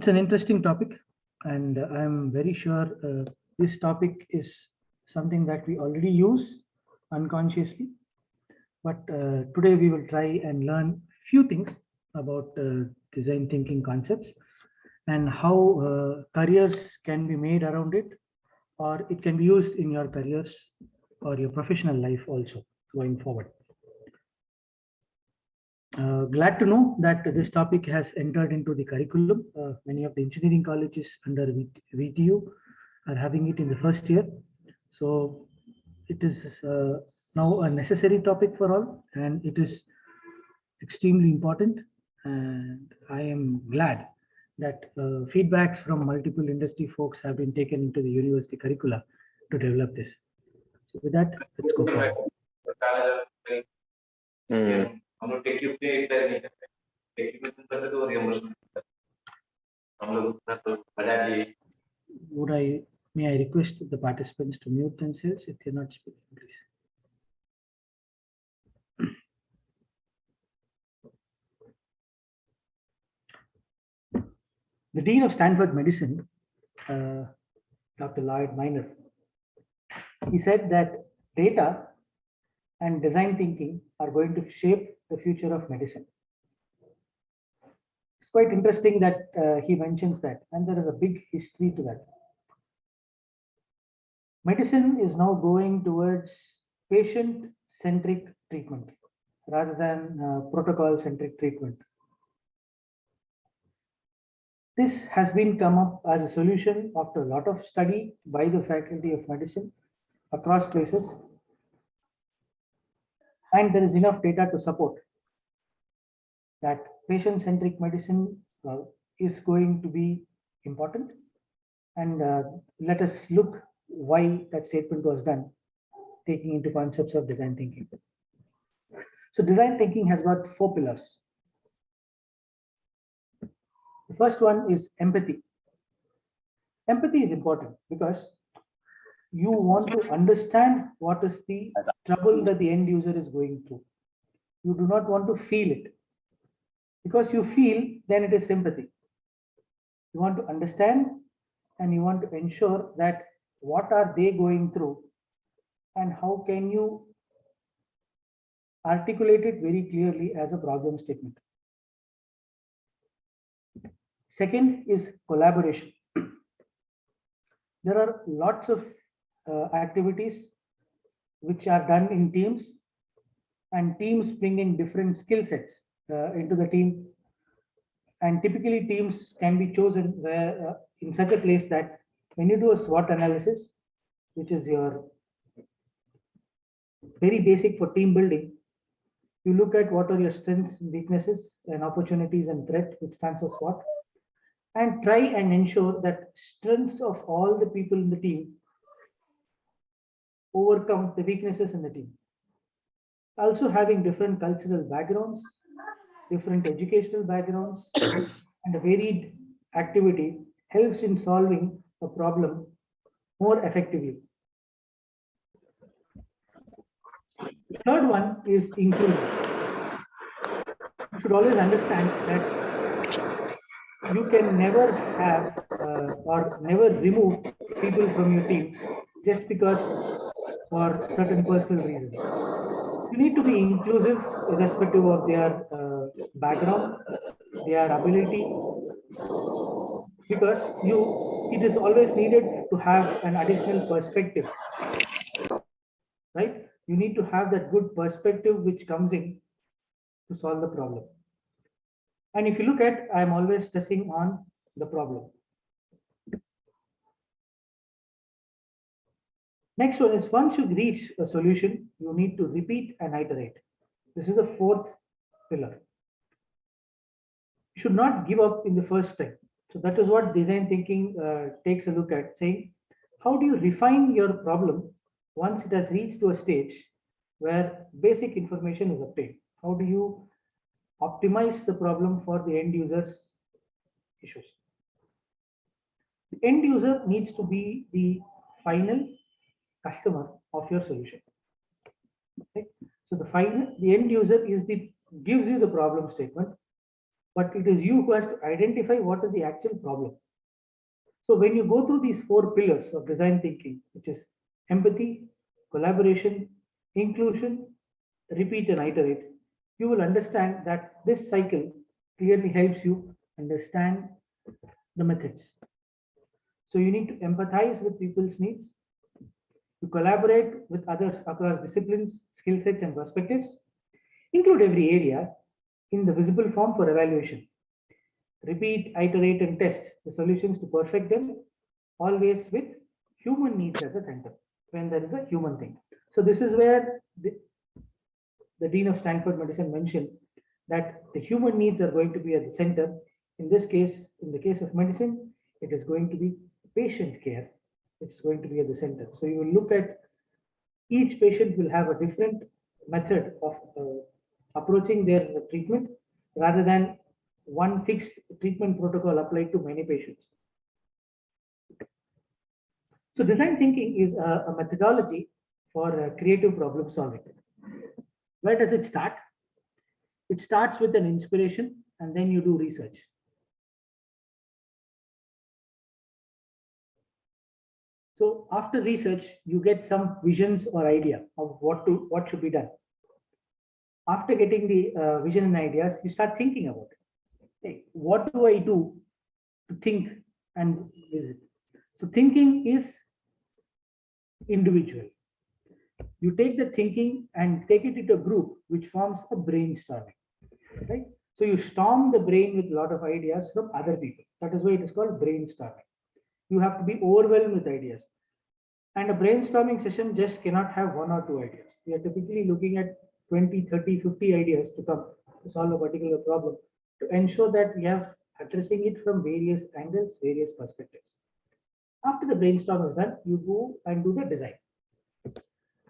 It's an interesting topic, and I'm very sure this topic is something that we already use unconsciously. But today we will try and learn few things about design thinking concepts and how careers can be made around it, or it can be used in your careers or your professional life also going forward. Glad to know that this topic has entered into the curriculum. Many of the engineering colleges under VTU are having it in the first year. So it is now a necessary topic for all, and it is extremely important. And I am glad that feedbacks from multiple industry folks have been taken into the university curricula to develop this. So with that, let's go forward. May I request the participants to mute themselves if they're not speaking, please. The Dean of Stanford Medicine, Dr. Lloyd Minor, he said that data and design thinking are going to shape the future of medicine. It's quite interesting that he mentions that, and there is a big history to that. Medicine is now going towards patient-centric treatment rather than protocol-centric treatment. This has been come up as a solution after a lot of study by the Faculty of Medicine across places, and there is enough data to support that patient-centric medicine is going to be important. And let us look why that statement was done, taking into concepts of design thinking. So design thinking has got 4 pillars. The first one is empathy. Empathy is important because you want to understand what is the trouble that the end user is going through. You do not want to feel it. Because you feel, then it is sympathy. You want to understand and you want to ensure that what are they going through and how can you articulate it very clearly as a problem statement. Second is collaboration. There are lots of activities which are done in teams, and teams bring in different skill sets into the team. And typically teams can be chosen where, in such a place that when you do a SWOT analysis, which is your very basic for team building, you look at what are your strengths, weaknesses, and opportunities and threat, which stands for SWOT, and try and ensure that strengths of all the people in the team overcome the weaknesses in the team. Also having different cultural backgrounds, different educational backgrounds, and a varied activity helps in solving a problem more effectively. The third one is inclusion. You should always understand that you can never have or never remove people from your team just because for certain personal reasons. You need to be inclusive irrespective of their background, their ability, because it is always needed to have an additional perspective, right? You need to have that good perspective which comes in to solve the problem. And if you look at, I'm always stressing on the problem. Next one is, once you reach a solution, you need to repeat and iterate. This is the 4th pillar. You should not give up in the first time. So that is what design thinking takes a look at, saying, how do you refine your problem once it has reached to a stage where basic information is obtained? How do you optimize the problem for the end user's issues? The end user needs to be the final customer of your solution. Okay? So the end user is gives you the problem statement, but it is you who has to identify what is the actual problem. So when you go through these 4 pillars of design thinking, which is empathy, collaboration, inclusion, repeat and iterate, you will understand that this cycle clearly helps you understand the methods. So you need to empathize with people's needs, to collaborate with others across disciplines, skill sets, and perspectives, include every area in the visible form for evaluation. Repeat, iterate, and test the solutions to perfect them, always with human needs at the center when there is a human thing. So this is where the Dean of Stanford Medicine mentioned that the human needs are going to be at the center. In this case, in the case of medicine, it is going to be patient care, which is going to be at the center. So you will look at each patient will have a different method of approaching their treatment rather than one fixed treatment protocol applied to many patients. So design thinking is a methodology for creative problem solving. Where does it start? It starts with an inspiration and then you do research. So after research, you get some visions or idea of what should be done. After getting the vision and ideas, you start thinking about it. Hey, what do I do to think and visit? So thinking is individual. You take the thinking and take it into a group, which forms a brainstorming, right? So you storm the brain with a lot of ideas from other people. That is why it is called brainstorming. You have to be overwhelmed with ideas. And a brainstorming session just cannot have 1 or 2 ideas. We are typically looking at 20, 30, 50 ideas to come to solve a particular problem to ensure that we are addressing it from various angles, various perspectives. After the brainstorm is done, you go and do the design.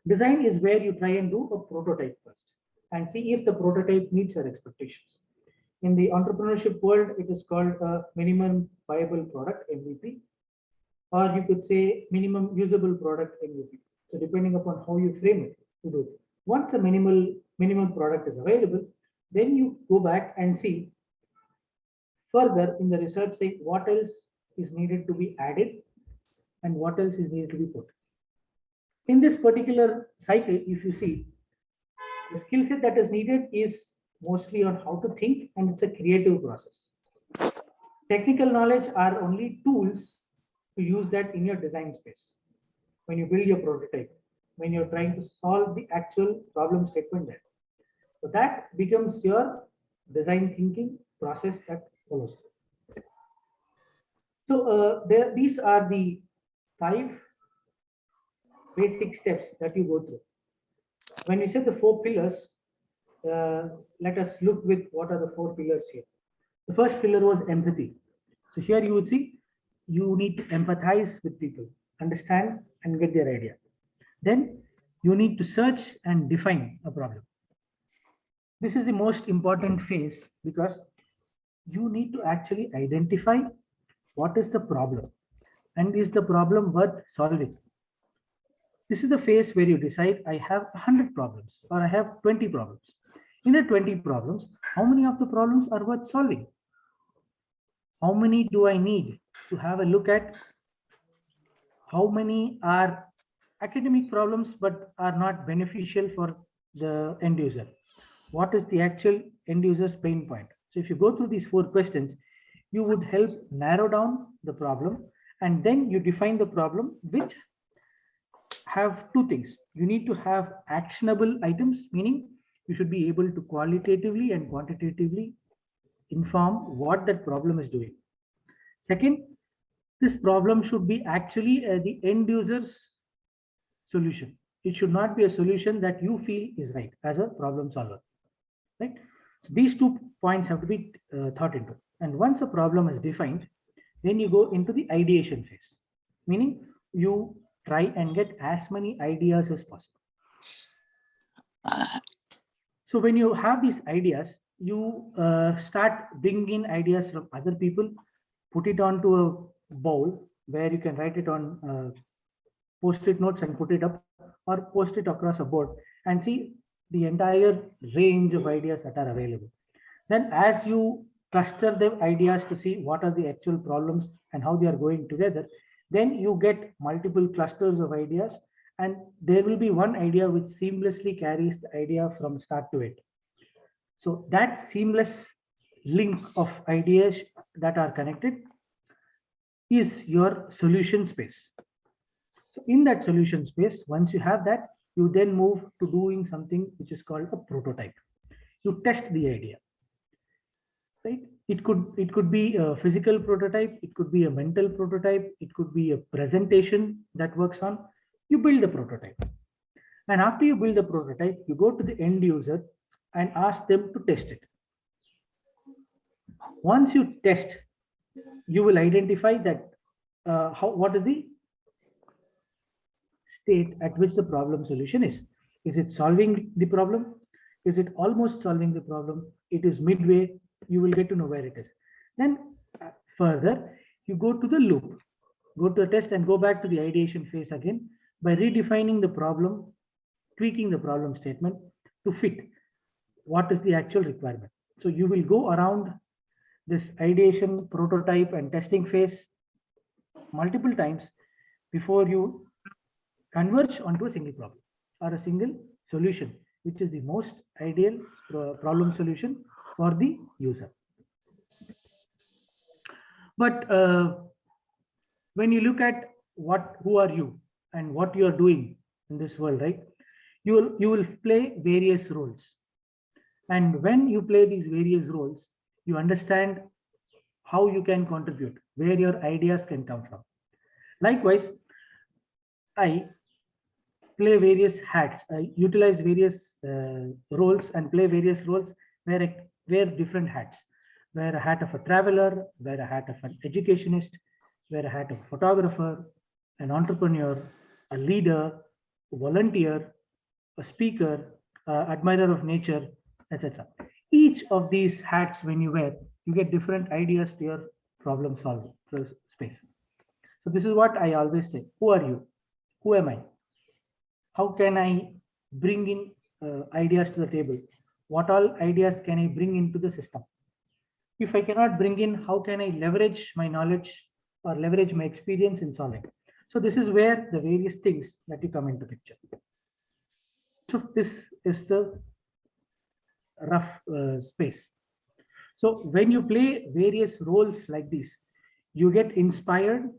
Design is where you try and do a prototype first and see if the prototype meets your expectations. In the entrepreneurship world, it is called a minimum viable product, MVP, or you could say minimum usable product, MVP. So depending upon how you frame it, you do it. Once a minimum product is available, then you go back and see further in the research, say what else is needed to be added and what else is needed to be put. In this particular cycle, if you see, the skill set that is needed is mostly on how to think, and it's a creative process. Technical knowledge are only tools to use that in your design space. When you build your prototype, when you're trying to solve the actual problem statement there. So that becomes your design thinking process that follows. So these are the 5 basic steps that you go through. When you say the 4 pillars, let us look with what are the 4 pillars here. The first pillar was empathy. So here you would see you need to empathize with people, understand and get their idea. Then you need to search and define a problem. This is the most important phase because you need to actually identify what is the problem and is the problem worth solving. This is the phase where you decide I have 100 problems or I have 20 problems. In the 20 problems, how many of the problems are worth solving? How many do I need to have a look at? How many are academic problems but are not beneficial for the end user? What is the actual end user's pain point? So if you go through these 4 questions, you would help narrow down the problem and then you define the problem, which have 2 things. You need to have actionable items, meaning you should be able to qualitatively and quantitatively inform what that problem is doing. Second, this problem should be actually the end user's solution. It should not be a solution that you feel is right as a problem solver, right? So these 2 points have to be thought into. And once a problem is defined, then you go into the ideation phase, meaning you try and get as many ideas as possible. So when you have these ideas, you start bringing in ideas from other people, put it onto a bowl where you can write it on post-it notes and put it up, or post it across a board and see the entire range of ideas that are available. Then as you cluster the ideas to see what are the actual problems and how they are going together, then you get multiple clusters of ideas, and there will be one idea which seamlessly carries the idea from start to end. So that seamless link of ideas that are connected is your solution space. So in that solution space, once you have that, you then move to doing something which is called a prototype. You test the idea, right? It could be a physical prototype, it could be a mental prototype, it could be a presentation that works on. You build a prototype, and after you build a prototype, you go to the end user and ask them to test it. Once you test, you will identify that what is the state at which the problem solution is. Is it solving the problem? Is it almost solving the problem? It is midway. You will get to know where it is. Then further, you go to the loop, go to the test and go back to the ideation phase again by redefining the problem, tweaking the problem statement to fit what is the actual requirement. So you will go around this ideation, prototype, and testing phase multiple times before you converge onto a single problem or a single solution, which is the most ideal problem solution for the user. But when you look at who are you and what you are doing in this world, right? You will play various roles. And when you play these various roles, you understand how you can contribute, where your ideas can come from. Likewise, I play various hats. I utilize various roles and play various roles where I wear different hats. Wear a hat of a traveler, wear a hat of an educationist, wear a hat of a photographer, an entrepreneur, a leader, a volunteer, a speaker, admirer of nature, etc. Each of these hats, when you wear, you get different ideas to your problem solving space. So this is what I always say. Who are you? Who am I? How can I bring in ideas to the table? What all ideas can I bring into the system? If I cannot bring in, how can I leverage my knowledge or leverage my experience in solving? So this is where the various things that you come into picture. So this is the rough space. So when you play various roles like this, you get inspired,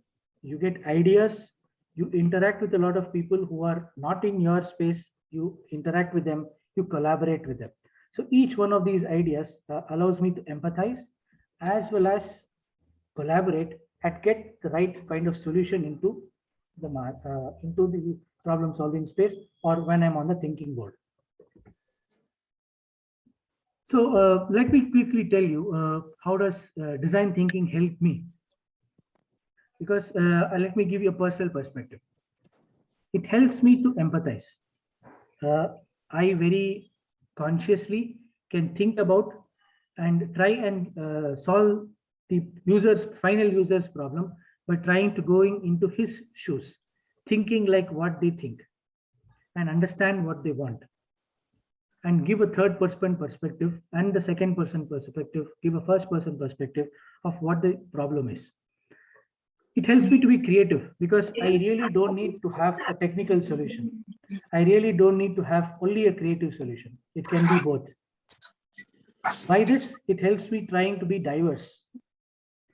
you get ideas, you interact with a lot of people who are not in your space, you interact with them, you collaborate with them. So each one of these ideas allows me to empathize as well as collaborate and get the right kind of solution into the problem solving space, or when I'm on the thinking board. So let me quickly tell you how does design thinking help me? Because let me give you a personal perspective. It helps me to empathize. I very consciously can think about and try and solve the final user's problem by trying to going into his shoes, thinking like what they think and understand what they want, and give a third person perspective and the second person perspective, give a first person perspective of what the problem is. It helps me to be creative because I really don't need to have a technical solution. I really don't need to have only a creative solution. It can be both. By this, it helps me trying to be diverse.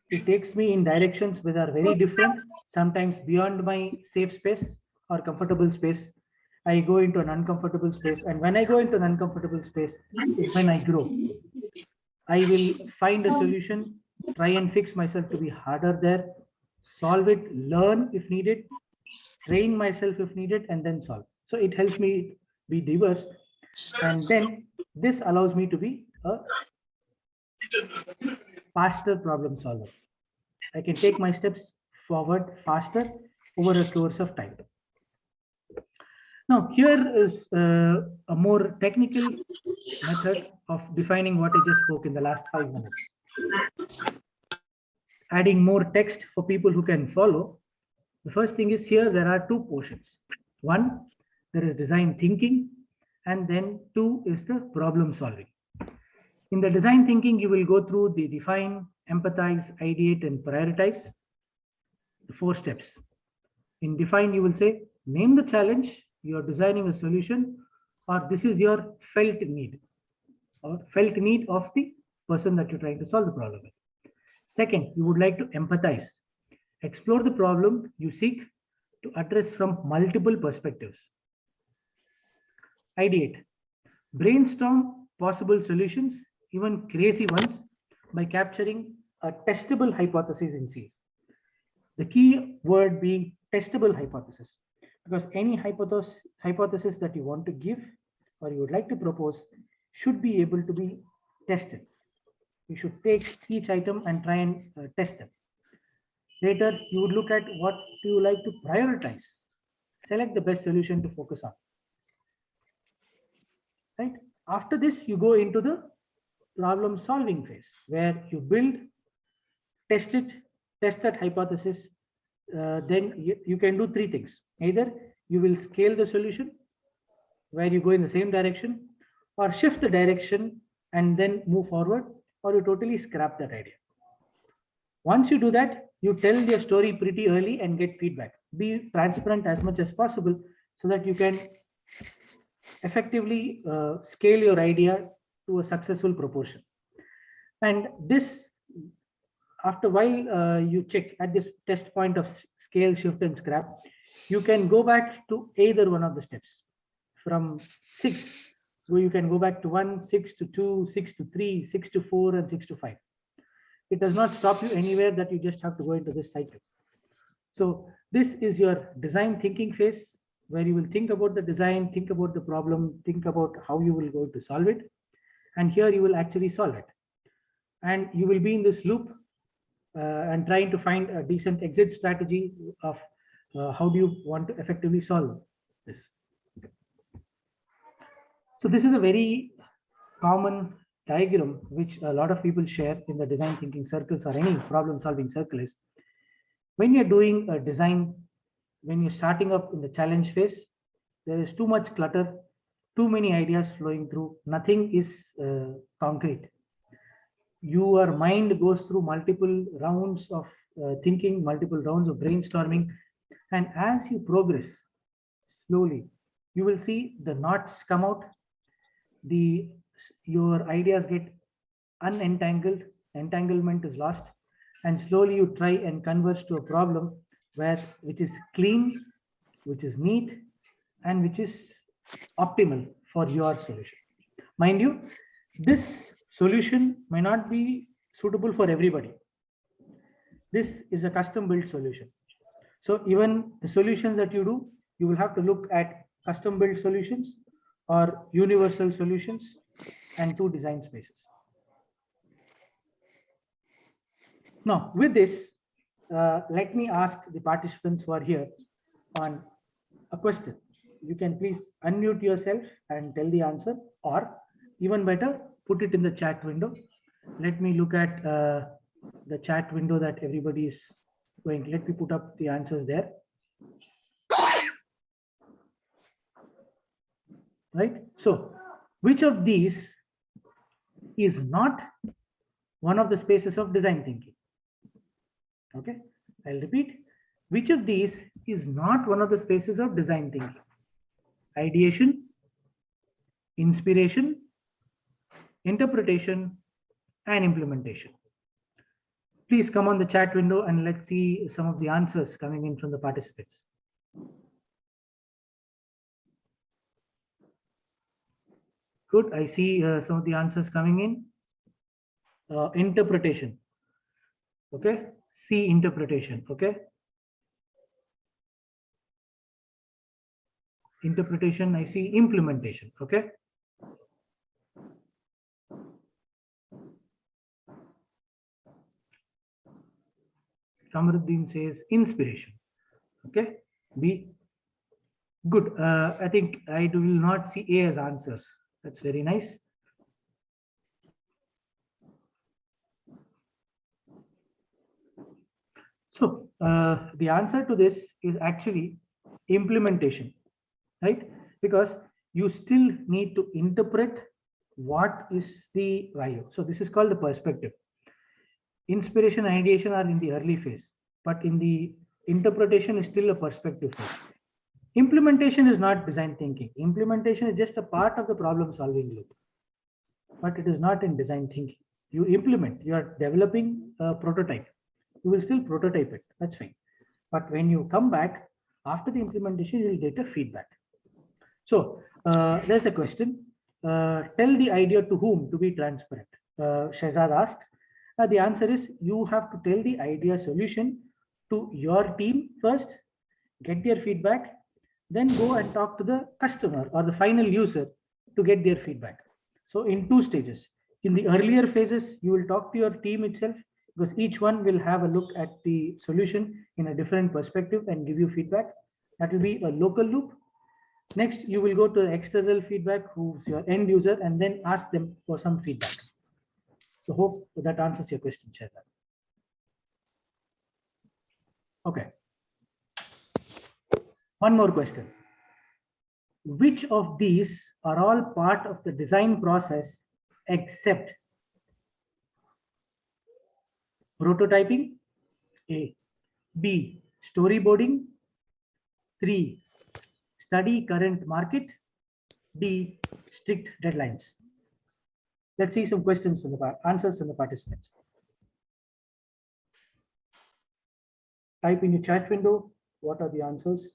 It takes me in directions which are very different, sometimes beyond my safe space or comfortable space. I go into an uncomfortable space, and when I go into an uncomfortable space, is when I grow. I will find a solution, try and fix myself to be harder there, solve it, learn if needed, train myself if needed, and then solve. So it helps me be diverse, and then this allows me to be a faster problem solver. I can take my steps forward faster over a course of time. Now, here is a more technical method of defining what I just spoke in the last 5 minutes. Adding more text for people who can follow. The first thing is here, there are two portions. One, there is design thinking, and then two is the problem solving. In the design thinking, you will go through the define, empathize, ideate, and prioritize, the 4 steps. In define, you will say, name the challenge, you are designing a solution, or this is your felt need, or felt need of the person that you're trying to solve the problem with. Second, you would like to empathize. Explore the problem you seek to address from multiple perspectives. Ideate. Brainstorm possible solutions, even crazy ones, by capturing a testable hypothesis in C. The key word being testable hypothesis, because any hypothesis that you want to give or you would like to propose should be able to be tested. You should take each item and try and test them. Later, you would look at what do you like to prioritize. Select the best solution to focus on. Right? After this, you go into the problem solving phase where you build, test that hypothesis. Then you can do 3 things. Either you will scale the solution where you go in the same direction, or shift the direction and then move forward, or you totally scrap that idea. Once you do that, you tell your story pretty early and get feedback. Be transparent as much as possible so that you can effectively scale your idea to a successful proportion. And this, after a while, you check at this test point of scale, shift, and scrap, you can go back to either one of the steps. From 6, where you can go back to 1, 6 to 2, 6 to 3, 6 to 4, and 6 to 5. It does not stop you anywhere that you just have to go into this cycle. So this is your design thinking phase, where you will think about the design, think about the problem, think about how you will go to solve it. And here you will actually solve it. And you will be in this loop and trying to find a decent exit strategy of how do you want to effectively solve this. So this is a very common diagram which a lot of people share in the design thinking circles or any problem solving circle is when you're doing a design, when you're starting up in the challenge phase, there is too much clutter, too many ideas flowing through, nothing is concrete. Your mind goes through multiple rounds of thinking, multiple rounds of brainstorming, and as you progress slowly, you will see the knots come out, your ideas get unentangled, entanglement is lost, and slowly you try and converge to a problem which is clean, which is neat, and which is optimal for your solution. Mind you, this solution may not be suitable for everybody. This is a custom built solution. So even the solutions that you do, you will have to look at custom built solutions or universal solutions and 2 design spaces. Now, with this, let me ask the participants who are here on a question. You can please unmute yourself and tell the answer, or even better, put it in the chat window. Let me look at the chat window that everybody is going. Let me put up the answers there. Right? So, which of these is not one of the spaces of design thinking? Okay, I'll repeat. Which of these is not one of the spaces of design thinking? Ideation, inspiration, interpretation, and implementation. Please come on the chat window and let's see some of the answers coming in from the participants. Good, I see some of the answers coming in. Interpretation. Okay, C, interpretation. Okay. Interpretation, I see implementation. Okay. Kamaruddin says inspiration. Okay. B. Good. I think I will not see A as answers. That's very nice. So the answer to this is actually implementation, right? Because you still need to interpret what is the value. So this is called the perspective. Inspiration and ideation are in the early phase, but in the interpretation is still a perspective phase. Implementation is not design thinking. Implementation is just a part of the problem solving loop, but it is not in design thinking. You implement, you are developing a prototype. You will still prototype it, that's fine. But when you come back after the implementation, you will get a feedback. So there's a question. Tell the idea to whom to be transparent. Shahzad asks. The answer is you have to tell the idea solution to your team first, get their feedback, then go and talk to the customer or the final user to get their feedback. So in two stages. In the earlier phases, you will talk to your team itself because each one will have a look at the solution in a different perspective and give you feedback. That will be a local loop. Next, you will go to external feedback, who's your end user, and then ask them for some feedbacks. So hope that answers your question, Shahzad. Okay. One more question. Which of these are all part of the design process except prototyping, A, B, storyboarding, 3, study current market, D, strict deadlines? Let's see some questions from the answers from the participants. Type in your chat window, what are the answers?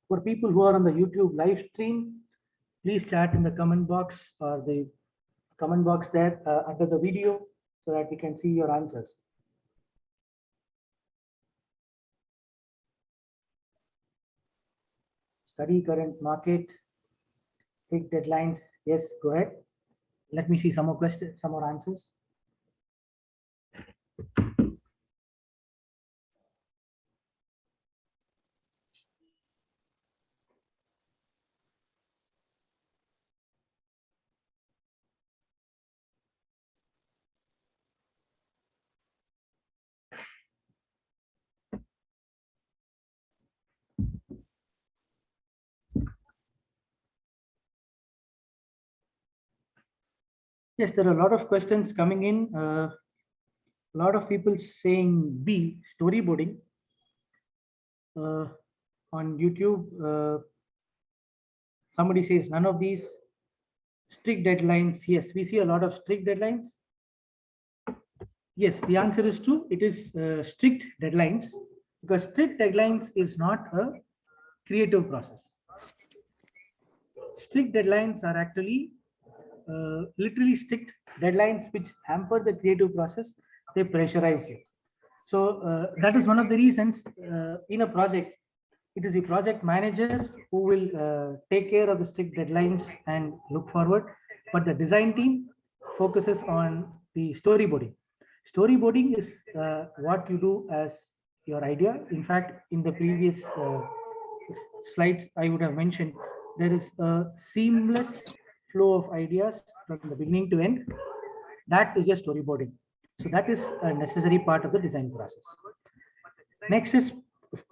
For people who are on the YouTube live stream, please chat in the comment box or the comment box there under the video so that we can see your answers. Study current market, take deadlines. Yes, go ahead. Let me see some more questions, some more answers. Yes, there are a lot of questions coming in. A lot of people saying B, storyboarding. On YouTube, somebody says none of these. Strict deadlines. Yes, we see a lot of strict deadlines. Yes, the answer is true. It is strict deadlines because strict deadlines is not a creative process. Strict deadlines are actually literally strict deadlines which hamper the creative process. They pressurize you. So that is one of the reasons in a project, it is the project manager who will take care of the strict deadlines and look forward. But the design team focuses on the storyboarding. Storyboarding is what you do as your idea. In fact, in the previous slides, I would have mentioned there is a seamless flow of ideas from the beginning to end. That is your storyboarding. So that is a necessary part of the design process. Next is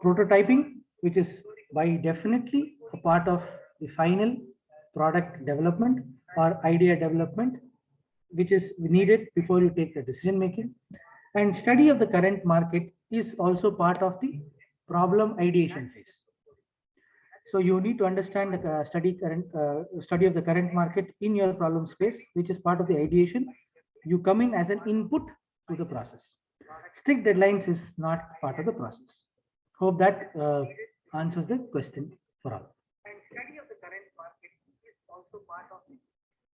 prototyping, which is by definitely a part of the final product development or idea development, which is needed before you take the decision making. And study of the current market is also part of the problem ideation phase. So you need to understand the study of the current market in your problem space, which is part of the ideation. You come in as an input to the process. Strict deadlines is not part of the process. Hope that answers the question for all. And study of the current market is also part of the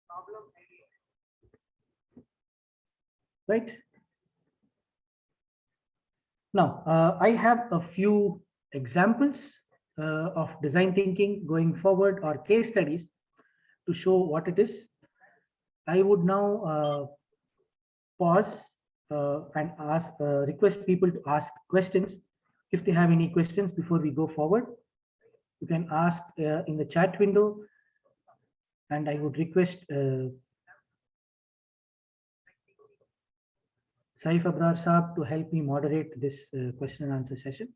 problem ideation. Right. Now, I have a few examples of design thinking going forward or case studies to show what it is. I would now pause and request people to ask questions. If they have any questions before we go forward, you can ask in the chat window, and I would request Saif Abrar Saab to help me moderate this question and answer session.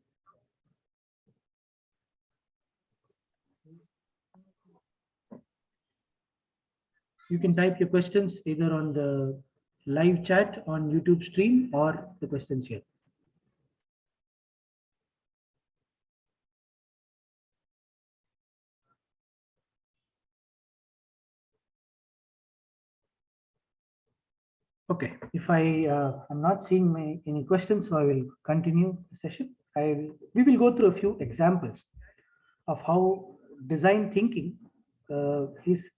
You can type your questions either on the live chat on YouTube stream or the questions here. Okay, if I'm not seeing any questions, so I will continue the session. We will go through a few examples of how design thinking is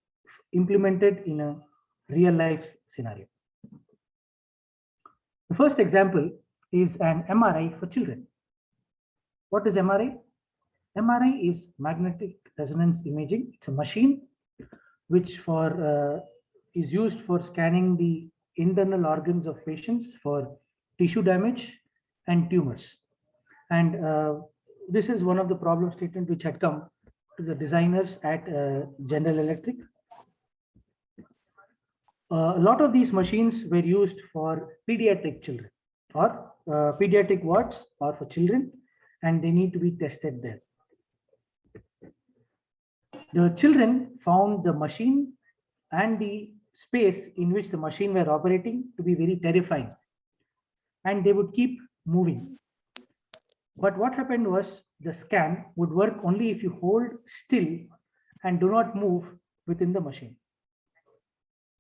implemented in a real life scenario. The first example is an MRI for children. What is MRI? MRI is magnetic resonance imaging. It's a machine which is used for scanning the internal organs of patients for tissue damage and tumors. And this is one of the problem statements which had come to the designers at General Electric. A lot of these machines were used for pediatric children or pediatric wards or for children, and they need to be tested there. The children found the machine and the space in which the machine were operating to be very terrifying, and they would keep moving. But what happened was the scan would work only if you hold still and do not move within the machine.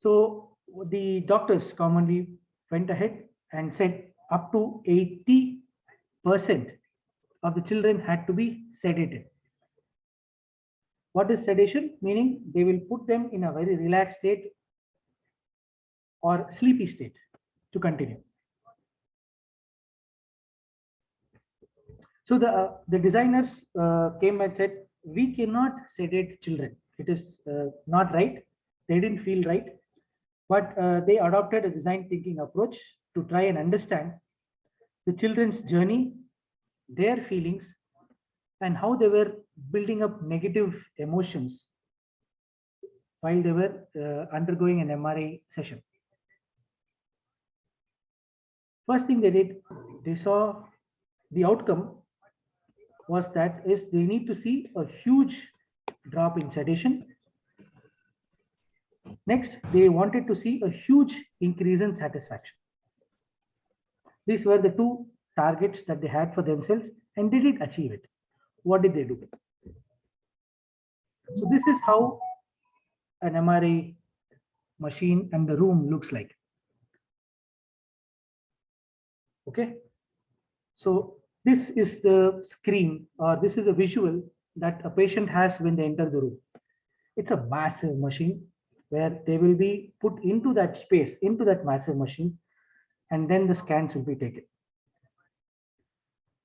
So the doctors commonly went ahead and said up to 80% of the children had to be sedated. What is sedation? Meaning they will put them in a very relaxed state or sleepy state to continue. So the designers came and said, we cannot sedate children. It is not right. They didn't feel right. But they adopted a design thinking approach to try and understand the children's journey, their feelings, and how they were building up negative emotions while they were undergoing an MRI session. First thing they did, they saw the outcome was that is they need to see a huge drop in sedation. Next, they wanted to see a huge increase in satisfaction. These were the two targets that they had for themselves, and they did achieve it. What did they do? So this is how an MRI machine and the room looks like. Okay. So this is the screen, or this is a visual that a patient has when they enter the room. It's a massive machine where they will be put into that space, into that massive machine, and then the scans will be taken.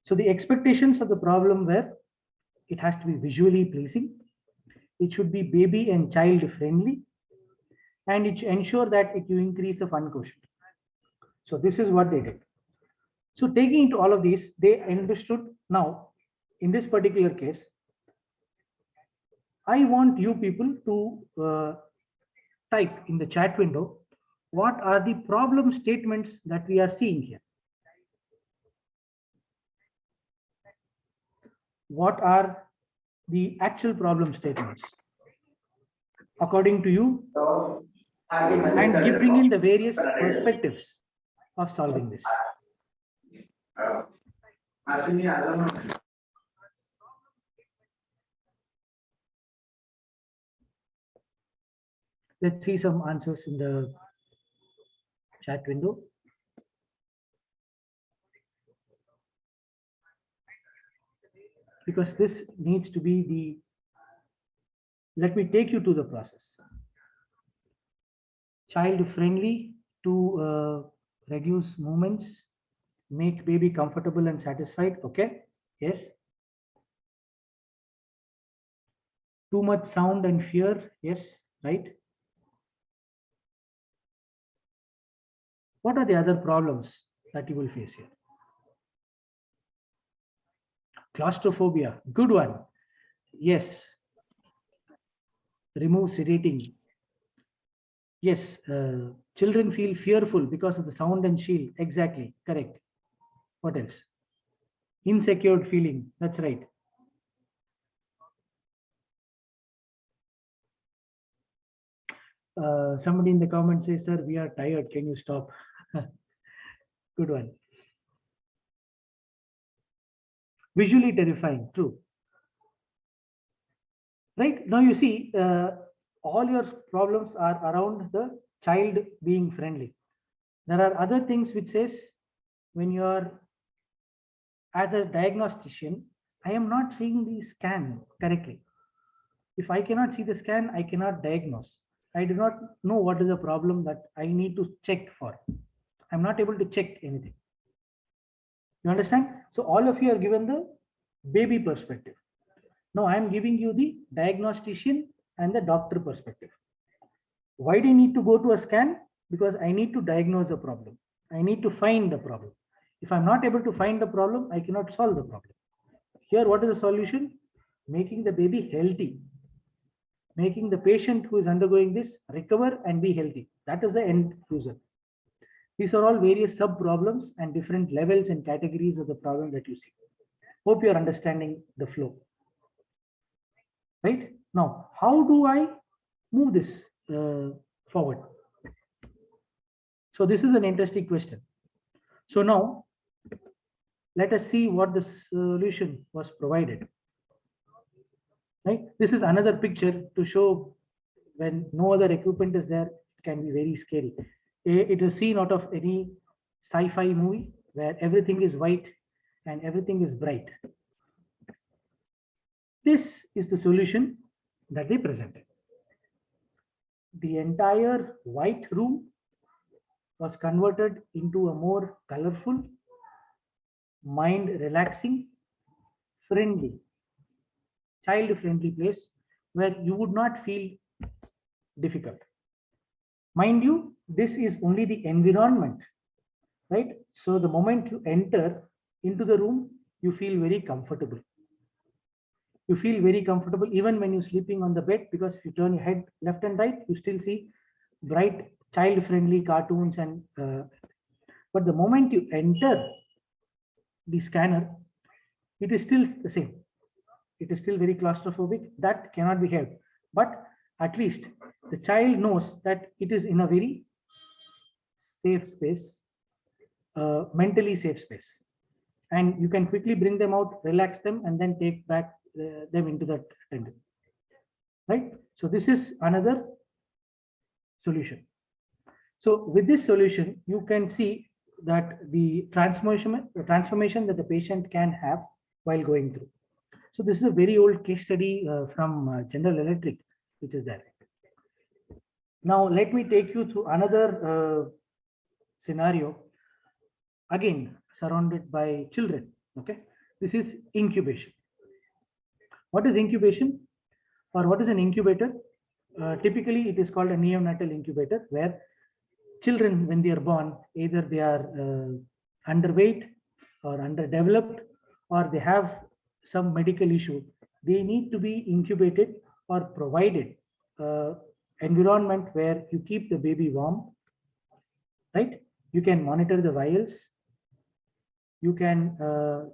So the expectations of the problem were it has to be visually pleasing, it should be baby and child friendly, and it should ensure that you increase the fun quotient. So this is what they did. So taking into all of these, they understood now in this particular case, I want you people to type in the chat window, what are the problem statements that we are seeing here? What are the actual problem statements according to you, and bring in the various perspectives of solving this. Let's see some answers in the chat window. Because this needs to be the, let me take you to the process. Child friendly to reduce movements, make baby comfortable and satisfied. Okay, yes. Too much sound and fear. Yes, right. What are the other problems that you will face here? Claustrophobia, good one. Yes. Remove sedating. Yes, Children feel fearful because of the sound and shield. Exactly, correct. What else? Insecure feeling. That's right. Somebody in the comments says, sir, we are tired. Can you stop? Good one. Visually terrifying. True. Right now, you see, all your problems are around the child being friendly. There are other things which says when you are as a diagnostician, I am not seeing the scan correctly. If I cannot see the scan, I cannot diagnose. I do not know what is the problem that I need to check for. I'm not able to check anything. You understand? So all of you are given the baby perspective. Now I am giving you the diagnostician and the doctor perspective. Why do you need to go to a scan? Because I need to diagnose a problem. I need to find the problem. If I'm not able to find the problem, I cannot solve the problem. Here, what is the solution? Making the baby healthy. Making the patient who is undergoing this recover and be healthy. That is the end result. These are all various sub problems and different levels and categories of the problem that you see. Hope you are understanding the flow. Right? Now, how do I move this forward? So this is an interesting question. So now, let us see what the solution was provided. Right? This is another picture to show when no other equipment is there, it can be very scary. It is seen out of any sci-fi movie where everything is white and everything is bright. This is the solution that they presented. The entire white room was converted into a more colorful, mind relaxing, friendly, child friendly place where you would not feel difficult. Mind you, this is only the environment, right? So the moment you enter into the room, you feel very comfortable. You feel very comfortable even when you're sleeping on the bed, because if you turn your head left and right, you still see bright child friendly cartoons and but the moment you enter the scanner, it is still the same. It is still very claustrophobic. That cannot be helped. But at least the child knows that it is in a very safe space, mentally safe space. And you can quickly bring them out, relax them, and then take back them into that attendant. Right? So this is another solution. So with this solution, you can see that the transformation that the patient can have while going through. So this is a very old case study from General Electric, which is there. Now let me take you through another scenario, again surrounded by children. Okay, this is incubation. What is incubation, or what is an incubator? Typically, it is called a neonatal incubator, where children, when they are born, either they are underweight or underdeveloped, or they have some medical issue. They need to be incubated or provided environment where you keep the baby warm, right? You can monitor the vitals. You can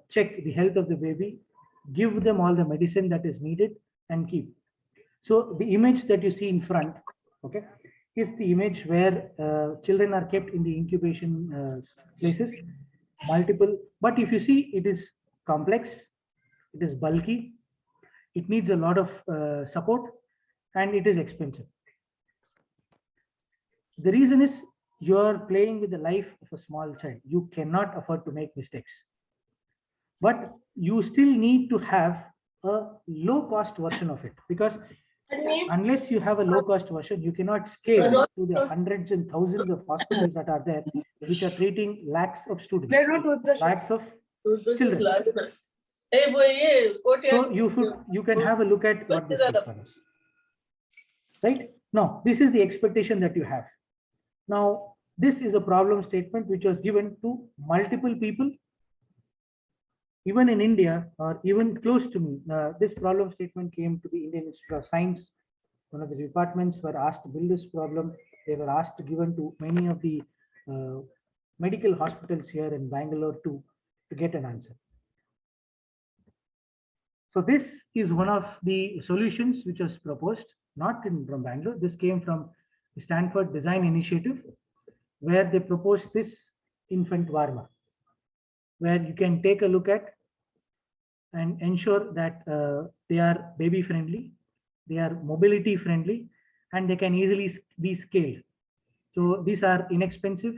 check the health of the baby, give them all the medicine that is needed, and keep. So the image that you see in front, okay, is the image where children are kept in the incubation places, multiple. But if you see, it is complex, it is bulky, it needs a lot of support, and it is expensive. The reason is you are playing with the life of a small child. You cannot afford to make mistakes. But you still need to have a low cost version of it, because unless you have a low cost version, you cannot scale to the hundreds and thousands of hospitals that are there, which are treating lakhs of students, lakhs of children. So you can have a look at what this is for us. Right? Now, this is the expectation that you have. Now, this is a problem statement which was given to multiple people. Even in India, or even close to me, this problem statement came to the Indian Institute of Science one of the departments were asked to build this problem. They were asked to given to many of the medical hospitals here in Bangalore to get an answer. So this is one of the solutions which was proposed, not from Bangalore. This came from the Stanford Design Initiative, where they proposed this infant Varma, where you can take a look at and ensure that they are baby friendly, they are mobility friendly, and they can easily be scaled. So these are inexpensive,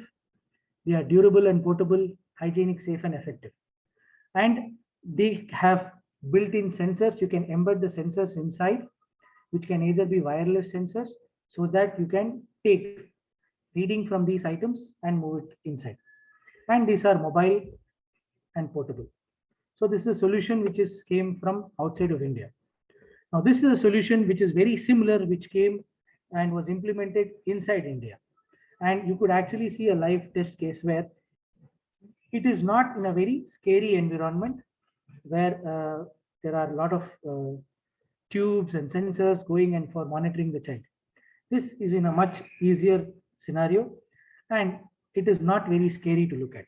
they are durable and portable, hygienic, safe, and effective. And they have built-in sensors. You can embed the sensors inside, which can either be wireless sensors, so that you can take reading from these items and move it inside. And these are mobile and portable. So this is a solution which came from outside of India. Now this is a solution which is very similar, which came and was implemented inside India. And you could actually see a live test case where it is not in a very scary environment, where there are a lot of tubes and sensors going and for monitoring the child. This is in a much easier scenario, and it is not very scary to look at.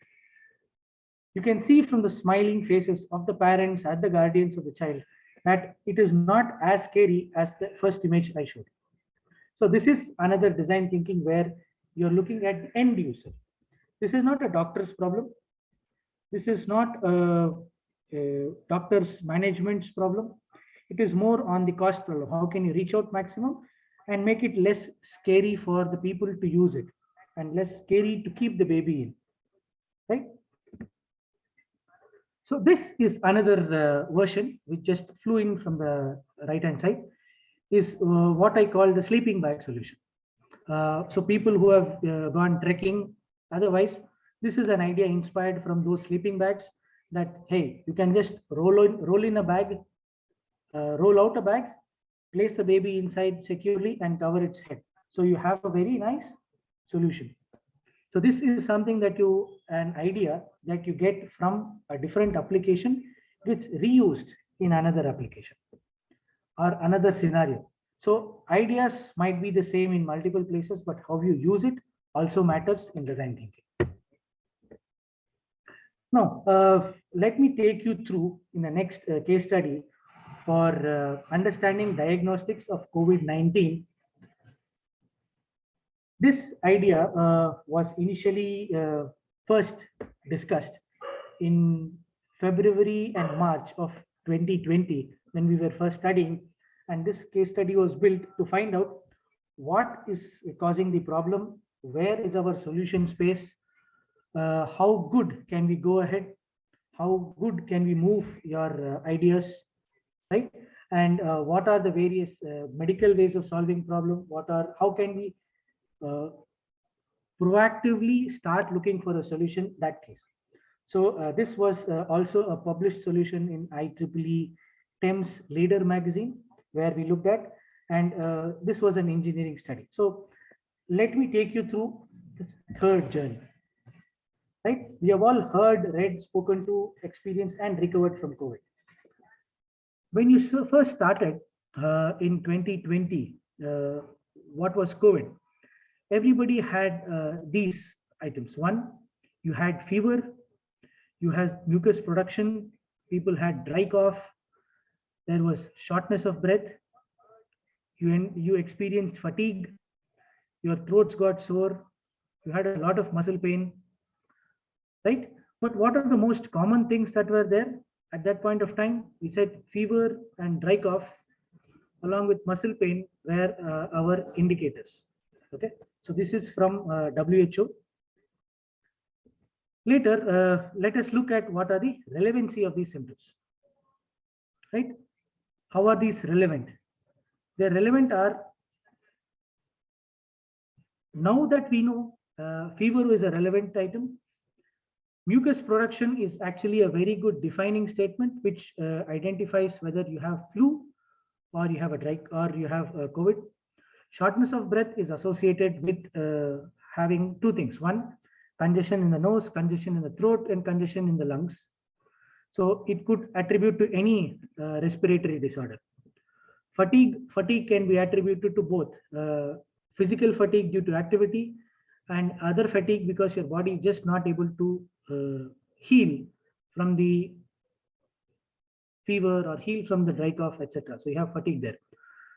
You can see from the smiling faces of the parents and the guardians of the child that it is not as scary as the first image I showed. So this is another design thinking where you're looking at the end user. This is not a doctor's problem. This is not a doctor's management's problem. It is more on the cost problem. How can you reach out maximum and make it less scary for the people to use it and less scary to keep the baby in, right? So this is another version which just flew in from the right hand side, is what I call the sleeping bag solution. So people who have gone trekking, otherwise, this is an idea inspired from those sleeping bags that, hey, you can just roll in a bag, roll out a bag, place the baby inside securely and cover its head. So you have a very nice solution. So this is something that an idea that you get from a different application gets reused in another application or another scenario. So ideas might be the same in multiple places, but how you use it also matters in design thinking. Now, let me take you through in the next case study for understanding diagnostics of COVID-19. This idea was initially first discussed in February and March of 2020 when we were first studying, and this case study was built to find out what is causing the problem, where is our solution space, how good can we go ahead, how good can we move your ideas, right? And what are the various medical ways of solving problem, how can we proactively start looking for a solution, that case. So this was also a published solution in IEEE TEMS Leader magazine, where we looked at, and this was an engineering study. So let me take you through this third journey, right? We have all heard, read, spoken to, experienced, and recovered from COVID. When you first started in 2020, what was COVID? Everybody had these items. One, you had fever, you had mucus production, people had dry cough, there was shortness of breath, you experienced fatigue, your throats got sore, you had a lot of muscle pain, right? But what are the most common things that were there at that point of time? We said fever and dry cough along with muscle pain were our indicators. Okay, so this is from WHO. Later, let us look at what are the relevancy of these symptoms, right? How are these relevant? They're relevant are, now that we know fever is a relevant item, mucus production is actually a very good defining statement which identifies whether you have flu or you have a dry or you have COVID. Shortness of breath is associated with having two things. One, congestion in the nose, congestion in the throat, and congestion in the lungs. So it could attribute to any respiratory disorder. Fatigue can be attributed to both physical fatigue due to activity and other fatigue because your body is just not able to heal from the fever or heal from the dry cough, etc. So you have fatigue there.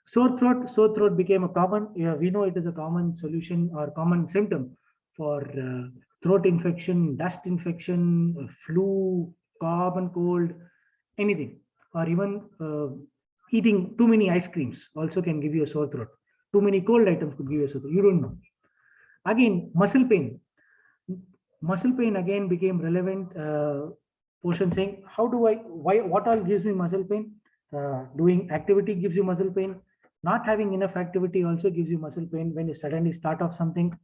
Sore throat became a common, we know it is a common solution or common symptom for throat infection, dust infection, flu, common cold, anything, or even eating too many ice creams also can give you a sore throat. Too many cold items could give you a sore throat. You don't know. Again, muscle pain. Muscle pain again became relevant portion saying, what all gives me muscle pain? Doing activity gives you muscle pain. Not having enough activity also gives you muscle pain when you suddenly start off something.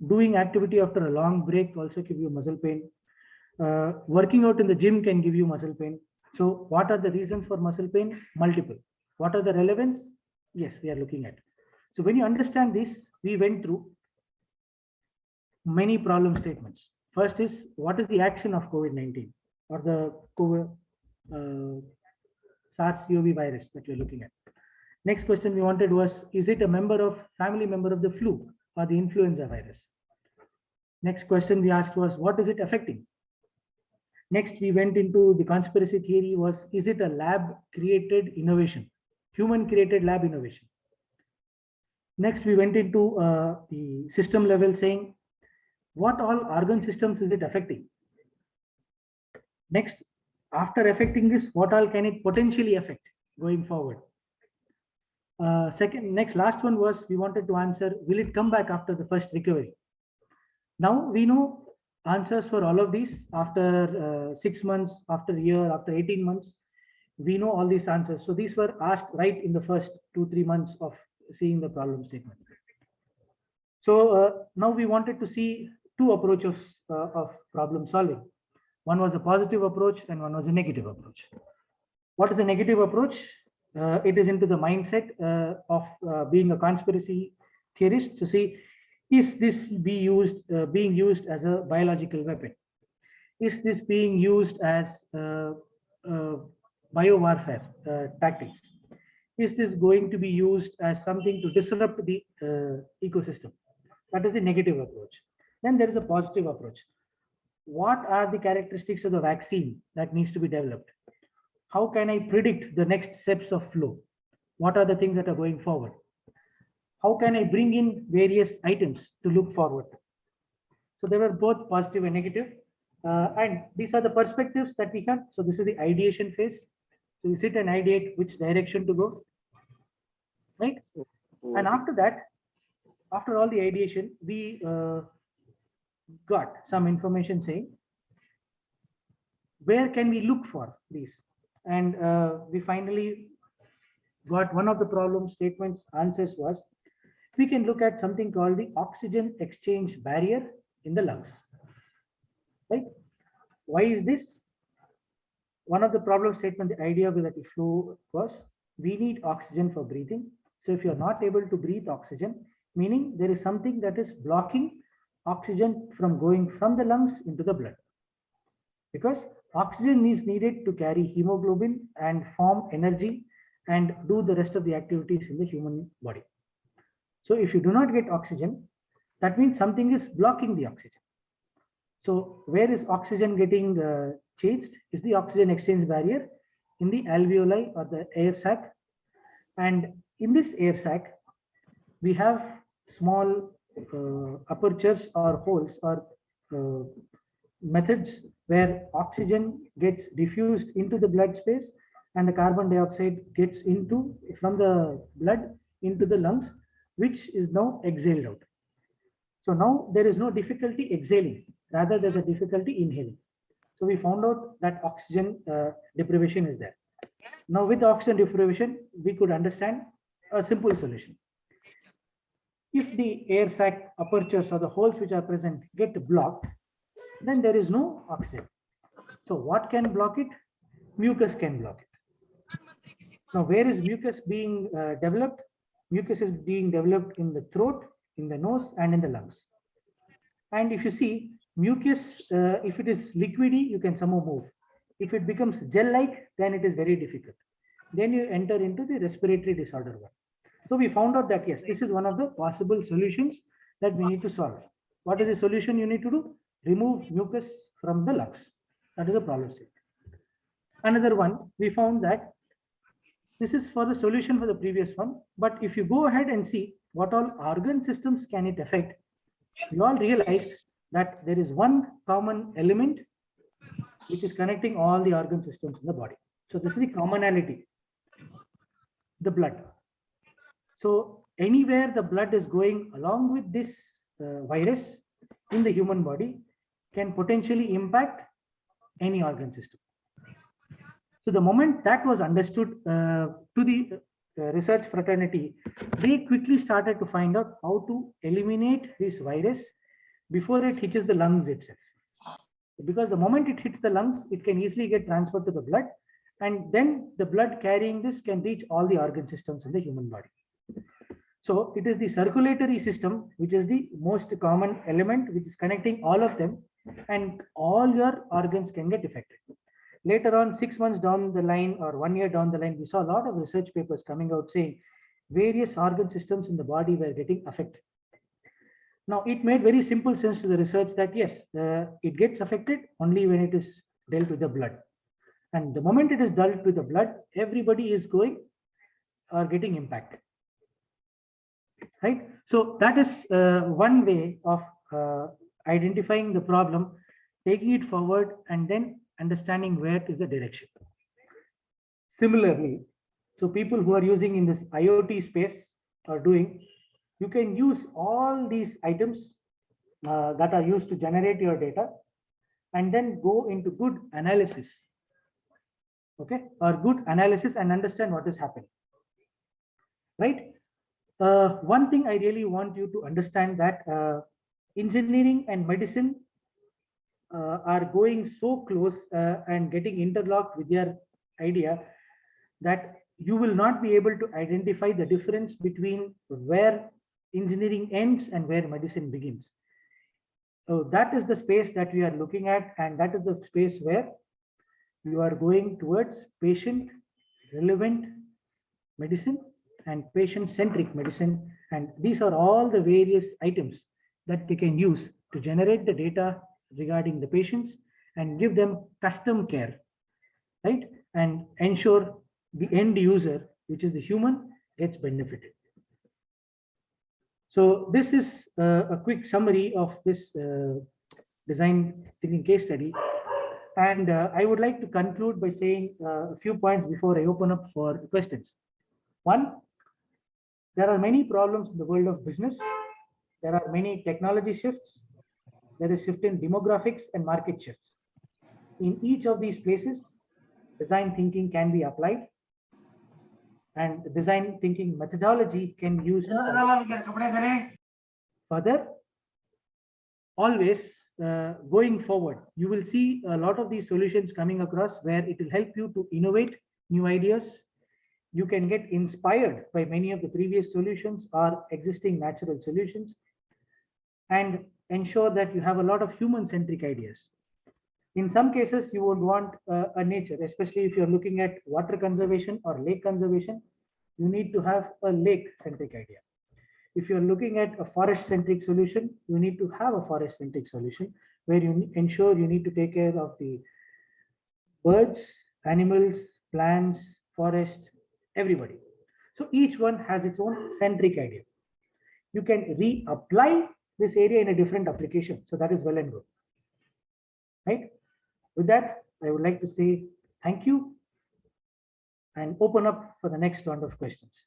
Doing activity after a long break also gives you muscle pain. Working out in the gym can give you muscle pain. So what are the reasons for muscle pain? Multiple. What are the relevance? Yes, we are looking at. So when you understand this, we went through many problem statements. First is, what is the action of COVID-19 or the COVID, SARS-CoV virus that we're looking at? Next question we wanted was, is it a family member of the flu or the influenza virus? Next question we asked was, what is it affecting? Next, we went into the conspiracy theory was, is it a lab created innovation, human created lab innovation? Next, we went into the system level saying, what all organ systems is it affecting? Next, after affecting this, what all can it potentially affect going forward? Last one was, we wanted to answer, will it come back after the first recovery? Now we know answers for all of these after 6 months, after a year, after 18 months. We know all these answers. So these were asked right in the first 2-3 months of seeing the problem statement. So now we wanted to see two approaches of problem solving. One was a positive approach and one was a negative approach. What is a negative approach? It is into the mindset of being a conspiracy theorist to see, is this being used as a biological weapon? Is this being used as biowarfare tactics? Is this going to be used as something to disrupt the ecosystem? That is a negative approach. Then there is a positive approach. What are the characteristics of the vaccine that needs to be developed? How can I predict the next steps of flow? What are the things that are going forward? How can I bring in various items to look forward? So they were both positive and negative. And these are the perspectives that we have. So this is the ideation phase. So we sit and ideate which direction to go, right? And after that, after all the ideation, we got some information saying, where can we look for these? And we finally got one of the problem statements answers was, we can look at something called the oxygen exchange barrier in the lungs, right? Why is this? One of the problem statement, the idea with the flow was, we need oxygen for breathing. So if you're not able to breathe oxygen, meaning there is something that is blocking oxygen from going from the lungs into the blood. Because oxygen is needed to carry hemoglobin and form energy and do the rest of the activities in the human body. So if you do not get oxygen, that means something is blocking the oxygen. So where is oxygen getting changed? Is the oxygen exchange barrier in the alveoli or the air sac. And in this air sac, we have small apertures or holes or methods where oxygen gets diffused into the blood space and the carbon dioxide gets from the blood into the lungs, which is now exhaled out. So now there is no difficulty exhaling, rather there's a difficulty inhaling. So we found out that oxygen deprivation is there. Now with oxygen deprivation, we could understand a simple solution. If the air sac apertures or the holes which are present get blocked, then there is no oxygen. So what can block it? Mucus can block it. Now where is mucus being developed? Mucus is being developed in the throat, in the nose, and in the lungs. And if you see, mucus, if it is liquidy, you can somehow move. If it becomes gel-like, then it is very difficult. then you enter into the respiratory disorder one. So we found out that yes, this is one of the possible solutions that we need to solve. What is the solution you need to do? Remove mucus from the lungs. That is a problem statement. Another one, we found that this is for the solution for the previous one. But if you go ahead and see what all organ systems can it affect, you all realized that there is one common element which is connecting all the organ systems in the body. So this is the commonality, the blood. So anywhere the blood is going along with this virus in the human body can potentially impact any organ system. So the moment that was understood to the research fraternity, they quickly started to find out how to eliminate this virus before it hits the lungs itself. Because the moment it hits the lungs, it can easily get transferred to the blood, and then the blood carrying this can reach all the organ systems in the human body. So it is the circulatory system, which is the most common element, which is connecting all of them, and all your organs can get affected. Later on, 6 months down the line or 1 year down the line, we saw a lot of research papers coming out saying various organ systems in the body were getting affected. Now, it made very simple sense to the research that yes, it gets affected only when it is dealt with the blood. And the moment it is dealt with the blood, everybody is going or getting impacted. Right? So that is one way of identifying the problem, taking it forward, and then understanding where is the direction. Similarly, so people who are using in this IoT space are doing, you can use all these items that are used to generate your data and then go into good analysis, okay, or good analysis and understand what is happening, right? One thing I really want you to understand that engineering and medicine are going so close and getting interlocked with your idea that you will not be able to identify the difference between where engineering ends and where medicine begins. So that is the space that we are looking at, and that is the space where you are going towards patient relevant medicine and patient centric medicine. And these are all the various items that they can use to generate the data regarding the patients and give them custom care, right? And ensure the end user, which is the human, gets benefited. So this is a quick summary of this design thinking case study. And I would like to conclude by saying a few points before I open up for questions. One, there are many problems in the world of business. There are many technology shifts. There is shift in demographics and market shifts. In each of these places, design thinking can be applied, and the design thinking methodology can be used. Further, always going forward, you will see a lot of these solutions coming across where it will help you to innovate new ideas. You can get inspired by many of the previous solutions or existing natural solutions, and ensure that you have a lot of human-centric ideas. In some cases, you would want a nature, especially if you're looking at water conservation or lake conservation, you need to have a lake-centric idea. If you're looking at a forest-centric solution, you need to have a forest-centric solution where you ensure you need to take care of the birds, animals, plants, forest, everybody. So each one has its own centric idea. You can reapply this area in a different application. So that is well and good. Right? With that, I would like to say thank you and open up for the next round of questions.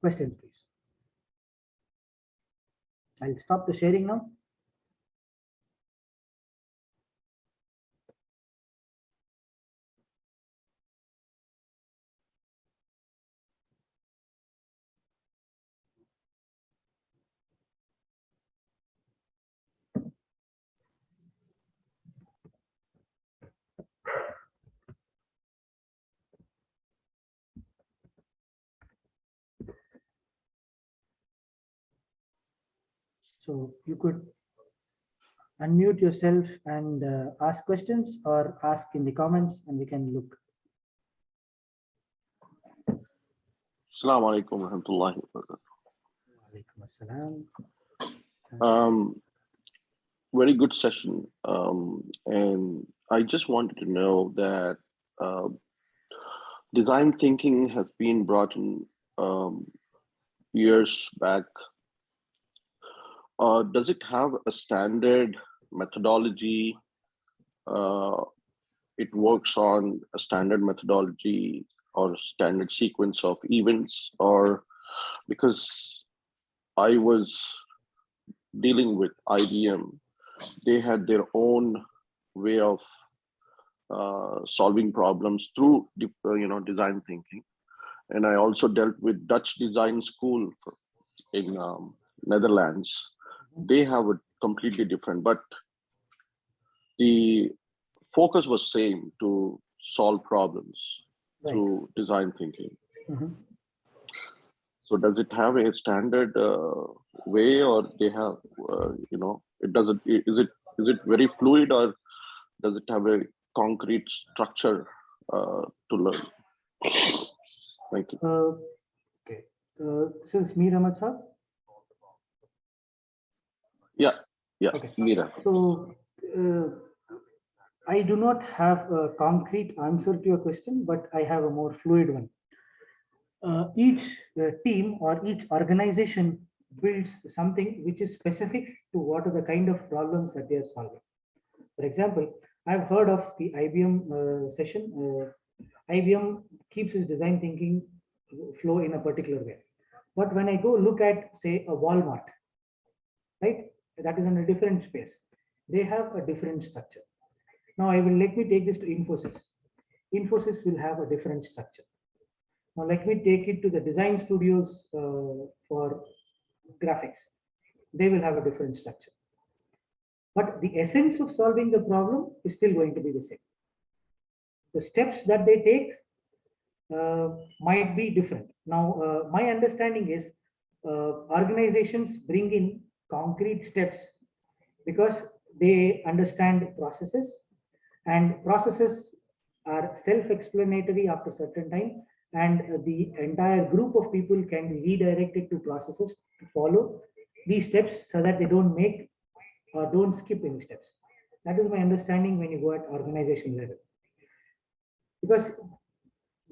Questions, please. I'll stop the sharing now. So you could unmute yourself and ask questions or ask in the comments and we can look. Assalamu alaikum wa rahmatullahi wa Walaikum assalam. barakatuh. Very good session. And I just wanted to know that design thinking has been brought in years back. Does it have a standard methodology? It works on a standard methodology or standard sequence of events, or because I was dealing with IBM, they had their own way of solving problems through design thinking. And I also dealt with Dutch Design School in Netherlands. They have a completely different, but the focus was same, to solve problems through design thinking. So does it have a standard way, or they have is it very fluid, or does it have a concrete structure to learn? Thank you. Okay. Since Meera Matsab? Yeah. Okay. Meera. So I do not have a concrete answer to your question, but I have a more fluid one. Each team or each organization builds something which is specific to what are the kind of problems that they are solving. For example, I've heard of the IBM session. IBM keeps its design thinking flow in a particular way. But when I go look at, say, a Walmart, right, that is in a different space. They have a different structure. Now let me take this to Infosys. Infosys will have a different structure. Now let me take it to the design studios for graphics. They will have a different structure. But the essence of solving the problem is still going to be the same. The steps that they take might be different. Now, my understanding is organizations bring in concrete steps because they understand processes, and processes are self-explanatory after a certain time, and the entire group of people can be redirected to processes to follow these steps so that they don't make or don't skip any steps. That is my understanding when you go at organization level. Because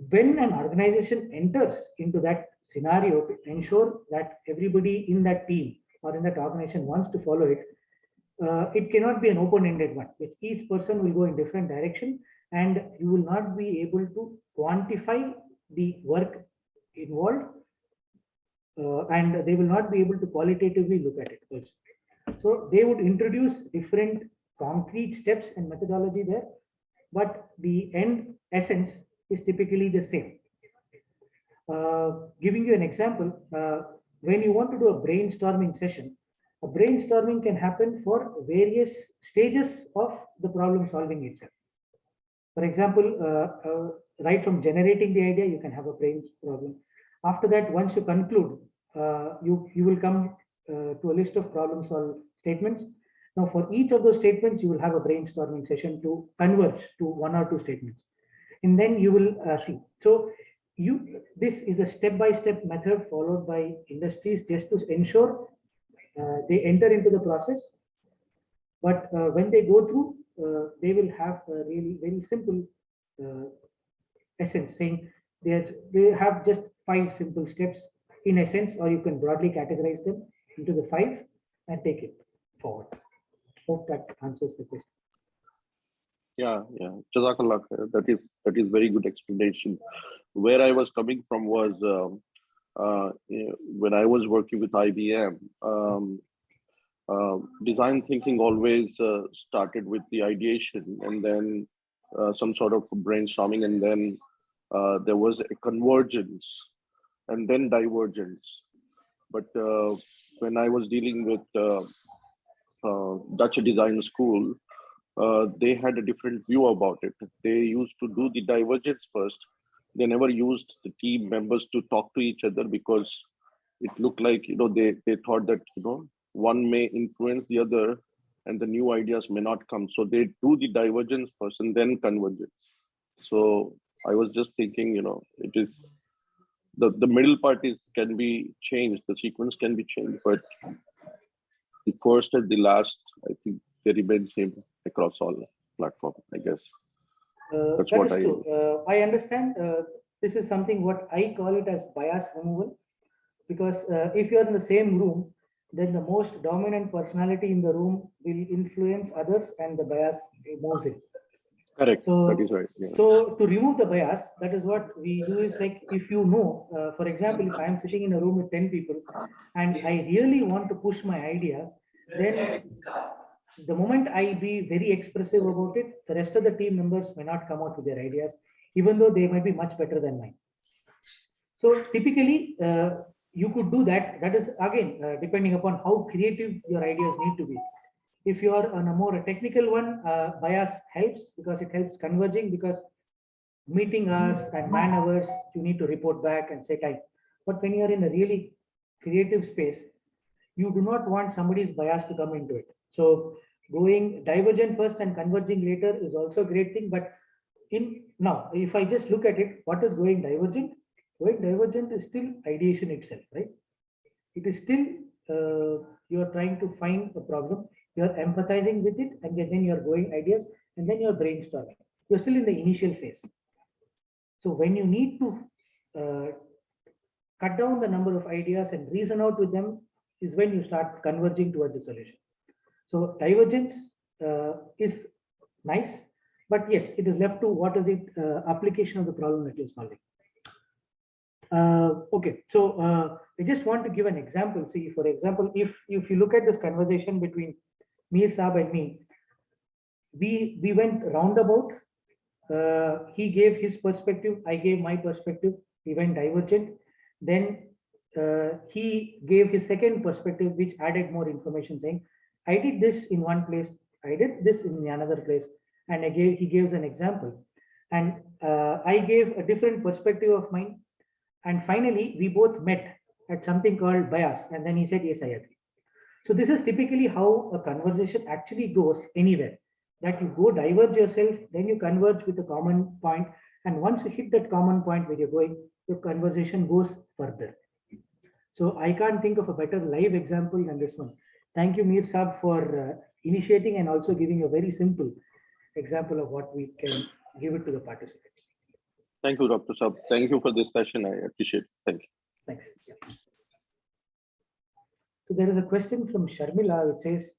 when an organization enters into that scenario to ensure that everybody in that team or in that organization wants to follow it, it cannot be an open-ended one, which each person will go in different direction, and you will not be able to quantify the work involved, and they will not be able to qualitatively look at it also. So they would introduce different concrete steps and methodology there, but the end essence is typically the same. Giving you an example, when you want to do a brainstorming session, a brainstorming can happen for various stages of the problem solving itself. For example, right from generating the idea, you can have a brainstorming. After that, once you conclude, you will come to a list of problem solve statements. Now, for each of those statements, you will have a brainstorming session to converge to one or two statements, and then you will see. So, this is a step-by-step method followed by industries just to ensure they enter into the process. But when they go through, they will have a really very simple essence, saying they have just 5 simple steps in essence, or you can broadly categorize them into the 5 and take it forward. Hope that answers the question. Yeah. Jazakallah khair. That is very good explanation. Where I was coming from was when I was working with IBM, design thinking always started with the ideation, and then some sort of brainstorming, and then there was a convergence and then divergence. But when I was dealing with Dutch Design School, they had a different view about it. They used to do the divergence first. They never used the team members to talk to each other because it looked like, they thought that, one may influence the other and the new ideas may not come. So they do the divergence first and then convergence. So I was just thinking, it is the middle part can be changed, the sequence can be changed, but the first and the last, I think they remain same across all platforms, I guess. That's That what is true. I understand. This is something what I call it as bias removal, because if you are in the same room, then the most dominant personality in the room will influence others and the bias moves in. Correct. So, that is right. Yeah. so to remove the bias, that is what we do is like, if you know, for example, if I am sitting in a room with 10 people and I really want to push my idea, then the moment I be very expressive about it, the rest of the team members may not come out with their ideas, even though they might be much better than mine. So typically, you could do that. That is again depending upon how creative your ideas need to be. If you are on a more technical one, bias helps because it helps converging, because meeting hours and man hours, you need to report back and say time. But when you are in a really creative space, you do not want somebody's bias to come into it. So going divergent first and converging later is also a great thing. But now, if I just look at it, what is going divergent? Going divergent is still ideation itself, right? It is still you are trying to find a problem, you are empathizing with it, and then you are going ideas, and then you are brainstorming. You're still in the initial phase. So when you need to cut down the number of ideas and reason out with them is when you start converging towards the solution. So divergence is nice, but yes, it is left to what is the application of the problem that you're solving. Okay, so I just want to give an example. See, for example, if you look at this conversation between Mir Saab and me, we went roundabout. He gave his perspective, I gave my perspective. We went divergent. Then he gave his second perspective, which added more information, saying, I did this in one place, I did this in another place, and he gives an example. And I gave a different perspective of mine. And finally, we both met at something called bias. And then he said, yes, I agree. So this is typically how a conversation actually goes anywhere. That you go diverge yourself, then you converge with a common point. And once you hit that common point where you're going, your conversation goes further. So I can't think of a better live example than this one. Thank you, Mir Saab, for initiating and also giving a very simple example of what we can give it to the participants. Thank you, Dr. Saab. Thank you for this session. I appreciate it. Thank you. Thanks. Yeah. So there is a question from Sharmila which says,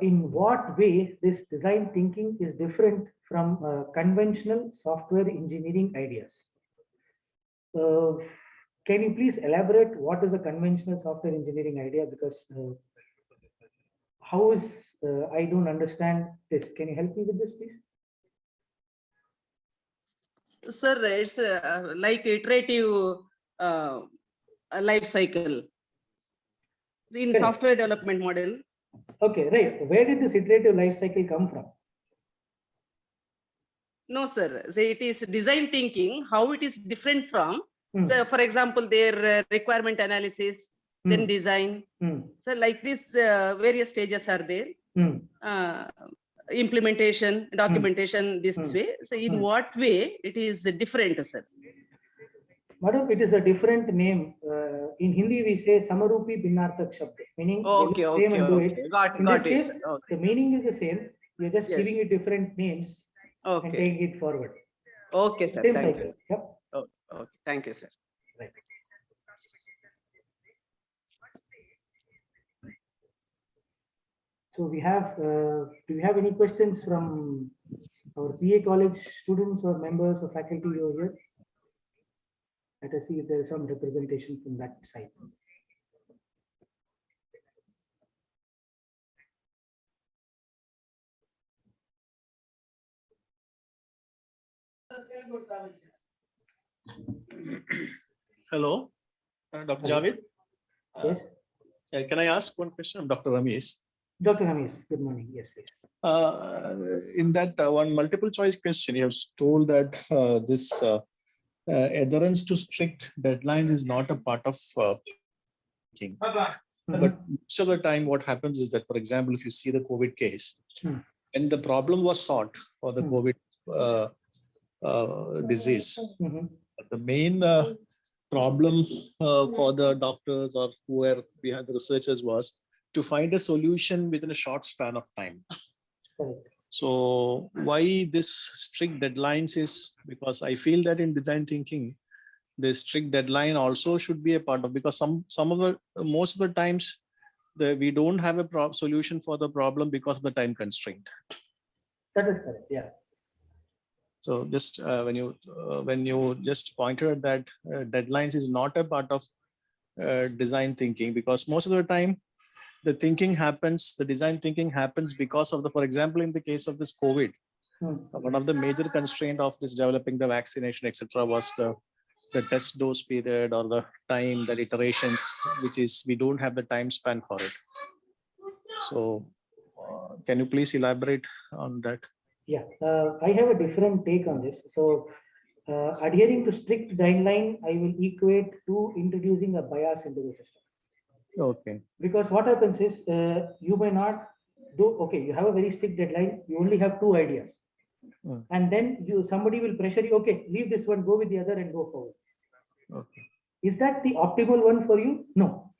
in what way this design thinking is different from conventional software engineering ideas? Can you please elaborate what is a conventional software engineering idea? Because how is, I don't understand this. Can you help me with this, please? Sir, it's like iterative life cycle in Correct. software development model. Okay, right. Where did this iterative life cycle come from? No, sir. So it is design thinking, how it is different from, so for example, their requirement analysis, then design. So like this, various stages are there. Implementation, documentation, this way. So in what way it is different, sir? Madam, it is a different name. In Hindi, we say Samarupi Bhinnarthak Shabd, meaning Okay, they same and do it. Got In it. this case, Okay. the meaning is the same. You're just Yes. giving it different names and Okay. taking it forward. Okay, sir. Same Thank cycle. you. Yep. Okay. Thank you, sir. Right. So we have, do we have any questions from our PA college students or members of faculty over here? Let us see if there is some representation from that side. Hello, Dr. Javed. Yes, Can I ask one question of Dr. Ramesh? Dr. Ramesh, good morning. Yes, please. In that one multiple choice question, you have told that this adherence to strict deadlines is not a part of thinking. But most of the time, what happens is that, for example, if you see the COVID case, and the problem was sought for the COVID disease, the main problem for the doctors or whoever behind the researchers was to find a solution within a short span of time. So why this strict deadlines is because I feel that in design thinking, the strict deadline also should be a part of, because most of the times we don't have a solution for the problem because of the time constraint. That is correct. Yeah. So just when you just pointed that deadlines is not a part of design thinking, because most of the time the thinking happens, the design thinking happens because of the, for example, in the case of this COVID, one of the major constraint of this developing the vaccination, etc., was the test dose period or the time, the iterations, which is we don't have the time span for it. So can you please elaborate on that? Yeah, I have a different take on this. So adhering to strict guideline, I will equate to introducing a bias into the system. Okay. Because what happens is you may not do, okay, you have a very strict deadline, you only have 2 ideas. And then somebody will pressure you, okay, leave this one, go with the other and go forward. Okay. Is that the optimal one for you? No.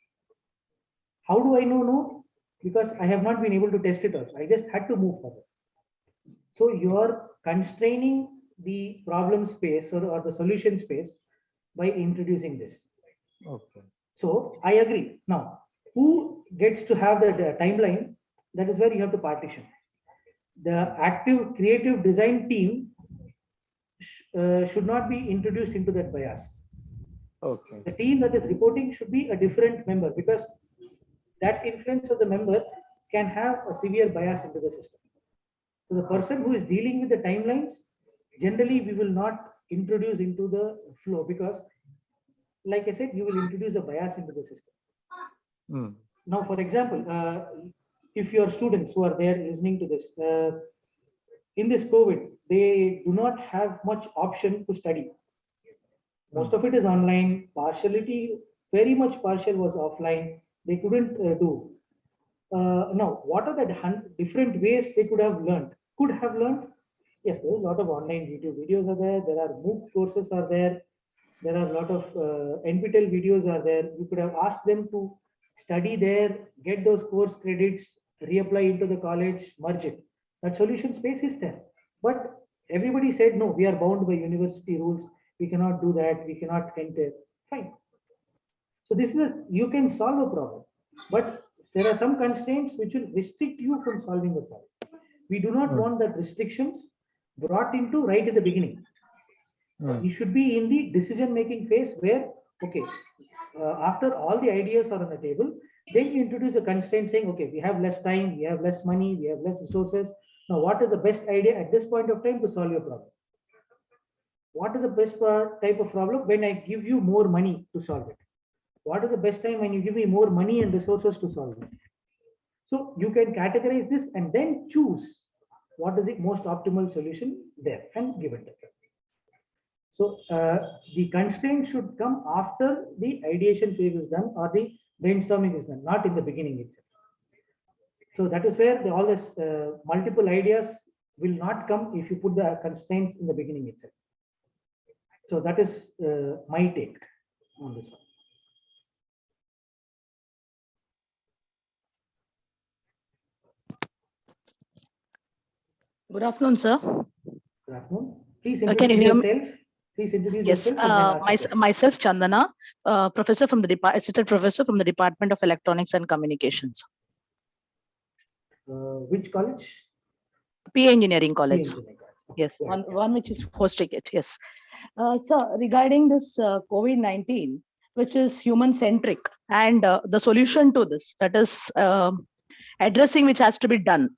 How do I know no? Because I have not been able to test it also. I just had to move forward. So you are constraining the problem space or the solution space by introducing this. Okay. So I agree. Now, who gets to have the timeline? That is where you have to partition. The active creative design team should not be introduced into that bias. Okay. The team that is reporting should be a different member, because that influence of the member can have a severe bias into the system. So the person who is dealing with the timelines, generally we will not introduce into the flow, because like I said, you will introduce a bias into the system. Now, for example, if your students who are there listening to this, in this COVID, they do not have much option to study. Most of it is online, very much partial was offline. They couldn't do. Now, what are the different ways they could have learned? Yes, there is a lot of online YouTube videos are there. There are MOOC courses are there. There are a lot of NPTEL videos are there. You could have asked them to study there, get those course credits, reapply into the college, merge it. That solution space is there. But everybody said, no, we are bound by university rules. We cannot do that. We cannot enter. Fine. So this is you can solve a problem, but there are some constraints which will restrict you from solving the problem. We do not want that restrictions brought into right at the beginning. You should be in the decision-making phase where, okay, after all the ideas are on the table, then you introduce a constraint saying, okay, we have less time, we have less money, we have less resources. Now, what is the best idea at this point of time to solve your problem? What is the best type of problem when I give you more money to solve it? What is the best time when you give me more money and resources to solve it? So you can categorize this and then choose what is the most optimal solution there and give it. So the constraint should come after the ideation phase is done or the brainstorming is done, not in the beginning itself. So that is where all this multiple ideas will not come if you put the constraints in the beginning itself. So that is my take on this one. Good afternoon, sir. Good afternoon. Please Can introduce you hear me? yourself. Please introduce Yes, yourself. And then ask the question. myself, Chandana, professor from the assistant professor from the Department of Electronics and Communications. Which college? PA Engineering College. Yes, Right. one which is hosting it. Yes. So regarding this COVID-19, which is human-centric, and the solution to this, that is addressing which has to be done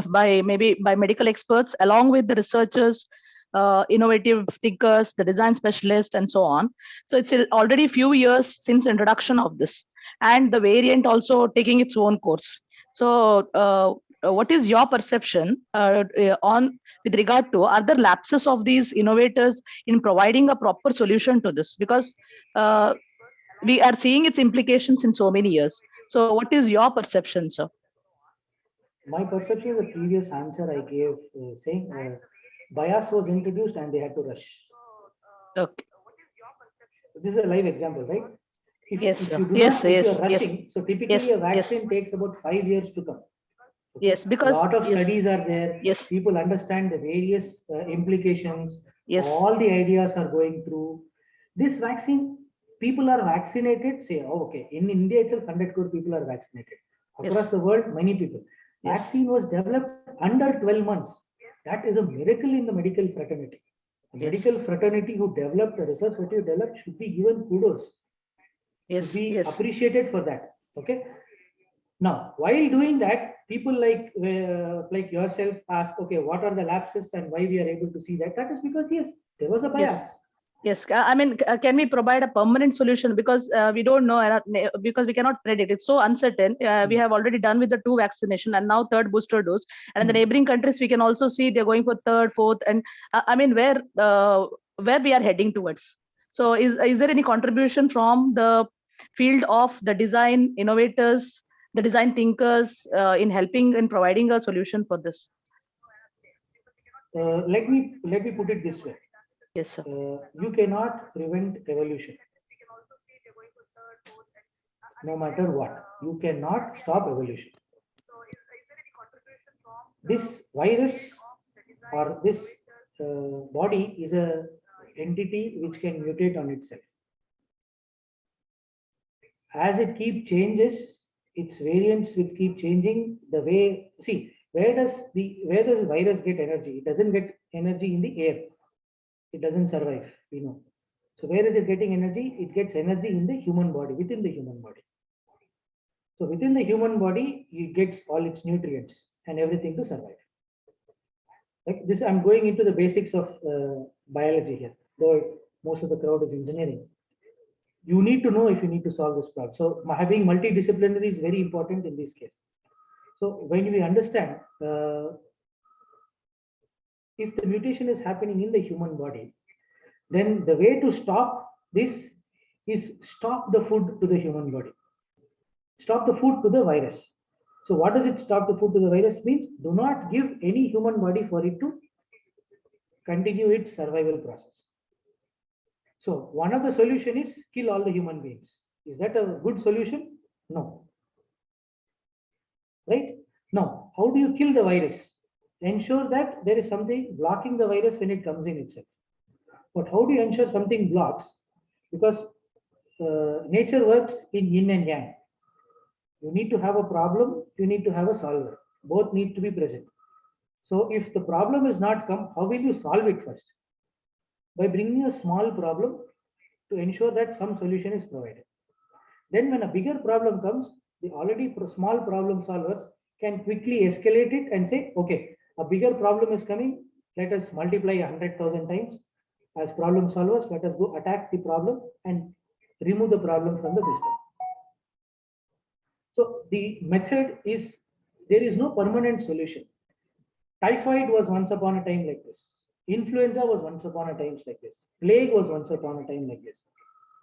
by medical experts along with the researchers, innovative thinkers, the design specialists, and so on. So it's already few years since introduction of this, and the variant also taking its own course. So what is your perception on with regard to other lapses of these innovators in providing a proper solution to this? Because we are seeing its implications in so many years. So what is your perception, sir? My perception of the previous answer I gave, saying bias was introduced and they had to rush. Okay. This is a live example, right? Yes, If sir. you do Yes, not, if you yes, are yes. rushing, so typically Yes, a yes. vaccine takes about 5 years to come. Yes, A because lot of yes, studies are there. yes, People understand the various implications. yes, All the ideas are going through. This vaccine, people are vaccinated. Say, oh, okay, in India itself, 100 crore people are vaccinated. Across yes, the world, many people. yes, Vaccine was developed under 12 months. That is a miracle in the medical fraternity. The medical yes, fraternity who developed the research, what you developed, should be given kudos, should yes, be yes, appreciated for that. Okay. Now, while doing that, people like yourself ask, okay, what are the lapses and why we are able to see that? That is because yes, there was a bias. yes. Yes, I mean, can we provide a permanent solution, because we don't know, because we cannot predict. It's so uncertain. We have already done with the 2 vaccination and now 3rd booster dose. And in the neighboring countries, we can also see they're going for 3rd, 4th, and I mean, where we are heading towards. So is there any contribution from the field of the design innovators, the design thinkers, in helping in providing a solution for this? Let me put it this way. Yes, sir. You cannot prevent evolution. No matter what, you cannot stop evolution. This virus or this body is a entity which can mutate on itself. As it keeps changes, its variants will keep changing. The way, see, where does virus get energy? It doesn't get energy in the air. It doesn't survive, we know. So where is it getting energy? It gets energy in the human body, within the human body. So within the human body, it gets all its nutrients and everything to survive. Like this, I'm going into the basics of biology here, though most of the crowd is engineering. You need to know if you need to solve this problem. So having multidisciplinary is very important in this case. So when we understand if the mutation is happening in the human body, then the way to stop this is stop the food to the human body. Stop the food to the virus. So what does it stop the food to the virus means? Do not give any human body for it to continue its survival process. So one of the solution is kill all the human beings. Is that a good solution? No. Right? Now, how do you kill the virus? Ensure that there is something blocking the virus when it comes in itself. But how do you ensure something blocks? Because nature works in yin and yang. You need to have a problem, you need to have a solver. Both need to be present. So if the problem is not come, how will you solve it first? By bringing a small problem to ensure that some solution is provided. Then when a bigger problem comes, the already small problem solvers can quickly escalate it and say, okay, a bigger problem is coming, let us multiply 100,000 times. As problem solvers, let us go attack the problem and remove the problem from the system. So the method is, there is no permanent solution. Typhoid was once upon a time like this. Influenza was once upon a time like this. Plague was once upon a time like this.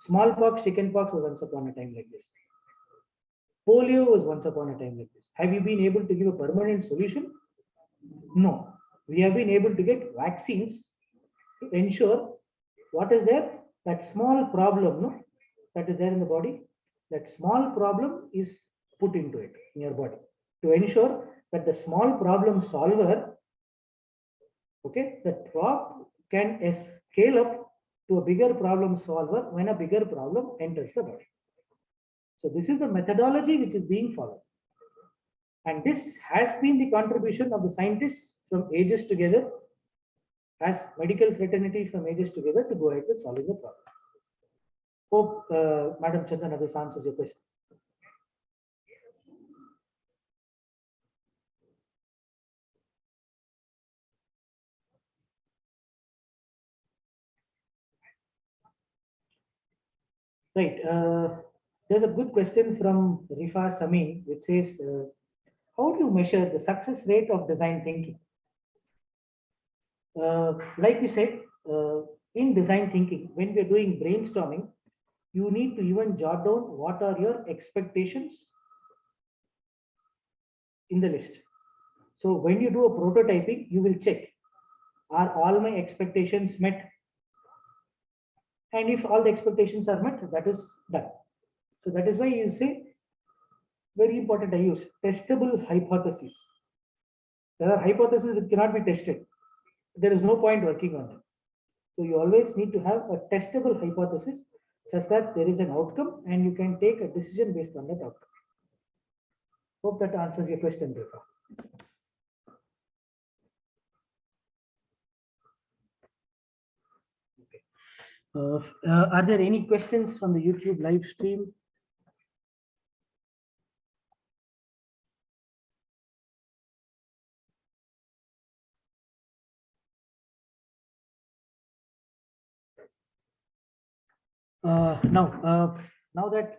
Smallpox, chickenpox was once upon a time like this. Polio was once upon a time like this. Have you been able to give a permanent solution? No. We have been able to get vaccines to ensure what is there? That small problem, no, that is there in the body, that small problem is put into it in your body to ensure that the small problem solver, okay, the drop can scale up to a bigger problem solver when a bigger problem enters the body. So this is the methodology which is being followed. And this has been the contribution of the scientists from ages together, as medical fraternity from ages together, to go ahead with solving the problem. Hope, Madam Chandana, this answers your question. Right. There's a good question from Rifa Samin, which says, how do you measure the success rate of design thinking? Like we said, in design thinking, when we're doing brainstorming, you need to even jot down what are your expectations in the list. So when you do a prototyping, you will check, are all my expectations met? And if all the expectations are met, that is done. So that is why you say, very important, I use testable hypothesis. There are hypotheses that cannot be tested. There is no point working on them. So you always need to have a testable hypothesis such that there is an outcome and you can take a decision based on that outcome. Hope that answers your question, Rekha. Okay. Are there any questions from the YouTube live stream? Now that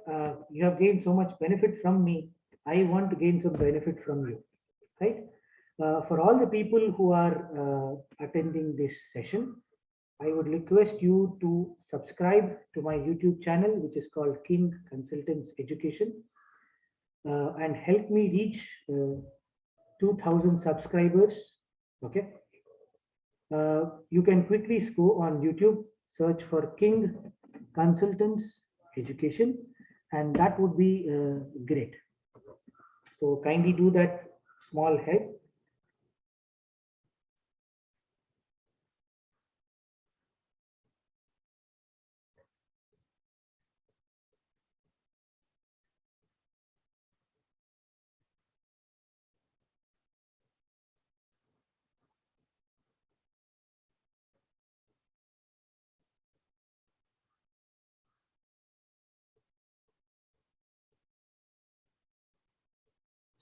you have gained so much benefit from me, I want to gain some benefit from you, right? For all the people who are attending this session, I would request you to subscribe to my YouTube channel, which is called King Consultants Education, and help me reach 2,000 subscribers. Okay. You can quickly go on YouTube, search for King Consultants Education, and that would be great. So kindly do that small help.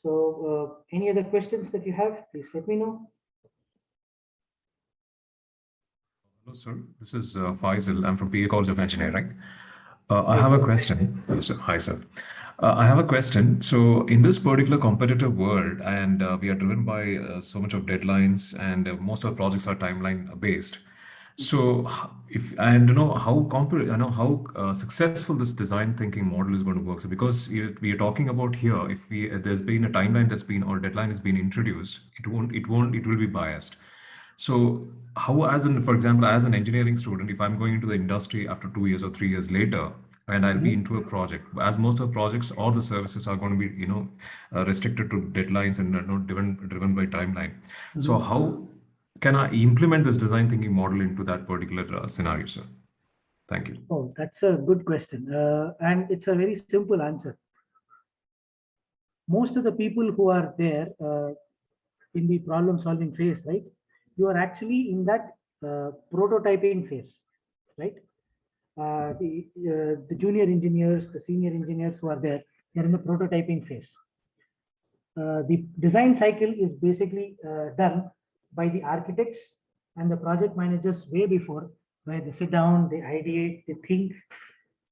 So any other questions that you have, please let me know. Hello, sir. This is Faisal. I'm from PA College of Engineering. I have a question. Yes, sir. Hi, sir. I have a question. So in this particular competitive world, and we are driven by so much of deadlines, and most of our projects are timeline based. So if and how successful this design thinking model is going to work. So because we are talking about here, if there's been a timeline that's been or deadline has been introduced, it will be biased. So how, for example, as an engineering student, if I'm going into the industry after 2 years or 3 years later, and I'll be into a project, as most of the projects or the services are going to be, restricted to deadlines and not driven by timeline. So how can I implement this design thinking model into that particular scenario, sir? Thank you. Oh, that's a good question. And it's a very simple answer. Most of the people who are there in the problem solving phase, right? You are actually in that prototyping phase, right? The junior engineers, the senior engineers who are there, they're in the prototyping phase. The design cycle is basically done by the architects and the project managers way before, where they sit down, they ideate, they think,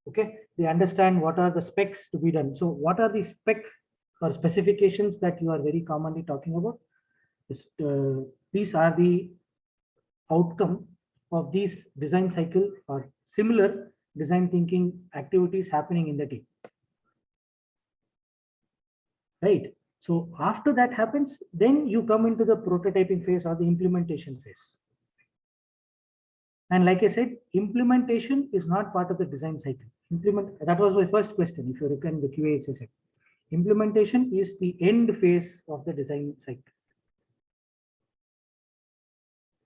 okay, they understand what are the specs to be done. So what are the spec or specifications that you are very commonly talking about? These are the outcome of these design cycle or similar design thinking activities happening in the team. Right. So after that happens, then you come into the prototyping phase or the implementation phase. And like I said, implementation is not part of the design cycle. That was my first question. If you look in the QA session, implementation is the end phase of the design cycle.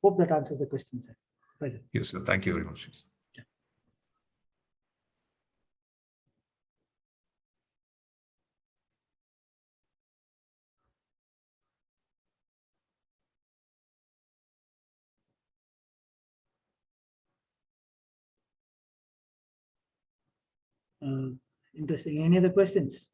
Hope that answers the question, sir. Present. Yes, sir. Thank you very much. Interesting. Any other questions?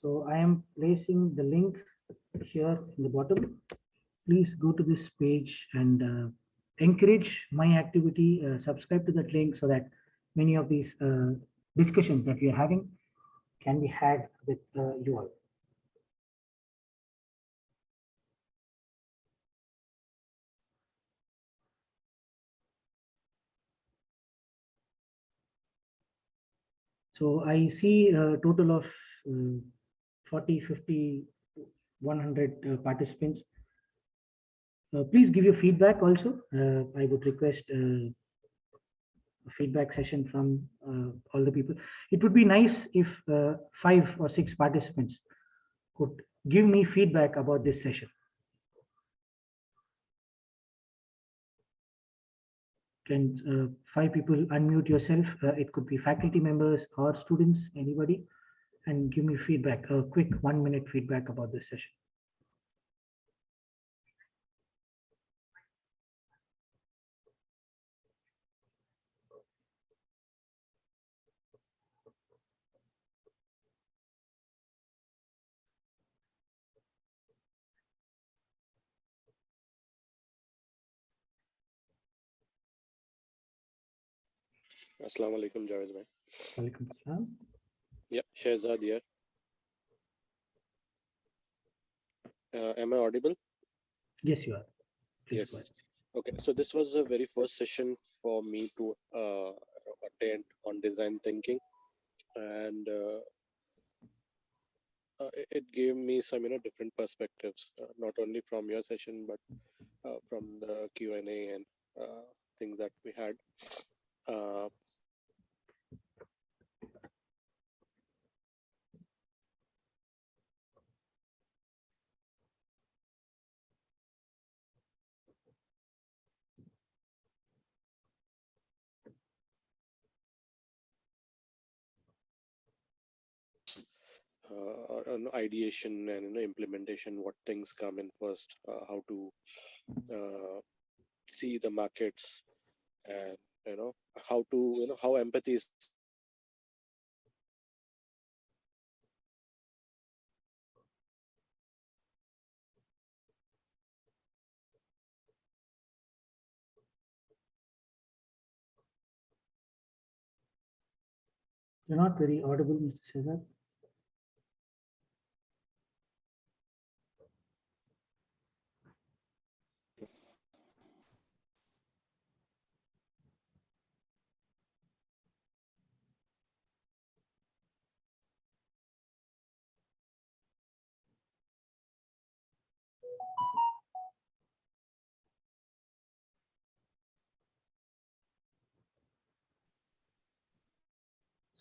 So I am placing the link here in the bottom. Please go to this page and encourage my activity, subscribe to that link so that many of these discussions that we are having can be had with you all. So I see a total of 40, 50, 100 participants. Please give your feedback also. I would request a feedback session from all the people. It would be nice if 5 or 6 participants could give me feedback about this session. Can 5 people unmute yourself? It could be faculty members or students, anybody, and give me feedback, a quick 1-minute feedback about this session. Assalamu alaikum, Javed bhai. Walaikum assalam. Yeah, Shehzad here. Am I audible? Yes, you are. Please Yes. go ahead. Okay, so this was the very first session for me to attend on design thinking, and it gave me some different perspectives, not only from your session but from the Q&A and things that we had. Ideation and implementation, what things come in first, how to see the markets, and how to how empathy is You're not very audible, Mr. Shehzad.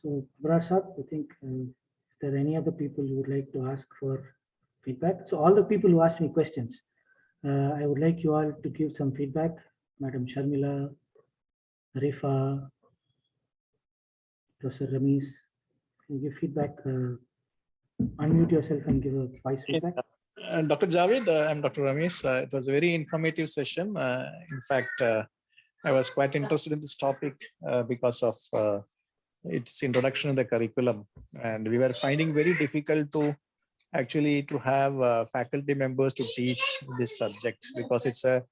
So, Prasad, I think if there are any other people who would like to ask for feedback. So all the people who asked me questions, I would like you all to give some feedback. Madam Sharmila, Rifa, Professor Ramesh, can you give feedback? Unmute yourself and give a voice feedback. Dr. Javed, I'm Dr. Ramesh. It was a very informative session. In fact, I was quite interested in this topic because of its introduction in the curriculum. And we were finding very difficult to actually to have faculty members to teach this subject because it's a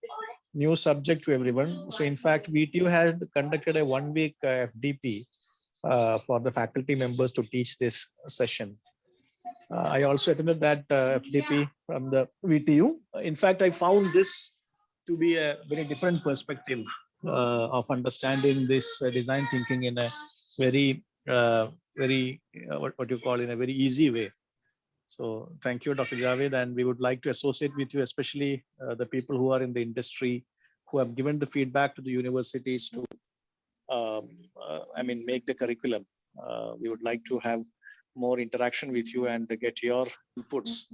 new subject to everyone. So in fact, VTU had conducted a 1-week FDP for the faculty members to teach this session. I also attended that FDP from the VTU. In fact, I found this to be a very different perspective of understanding this design thinking in a very, what you call in a very easy way. So thank you, Dr. Javed, and we would like to associate with you, especially the people who are in the industry, who have given the feedback to the universities to, make the curriculum. We would like to have more interaction with you and get your inputs,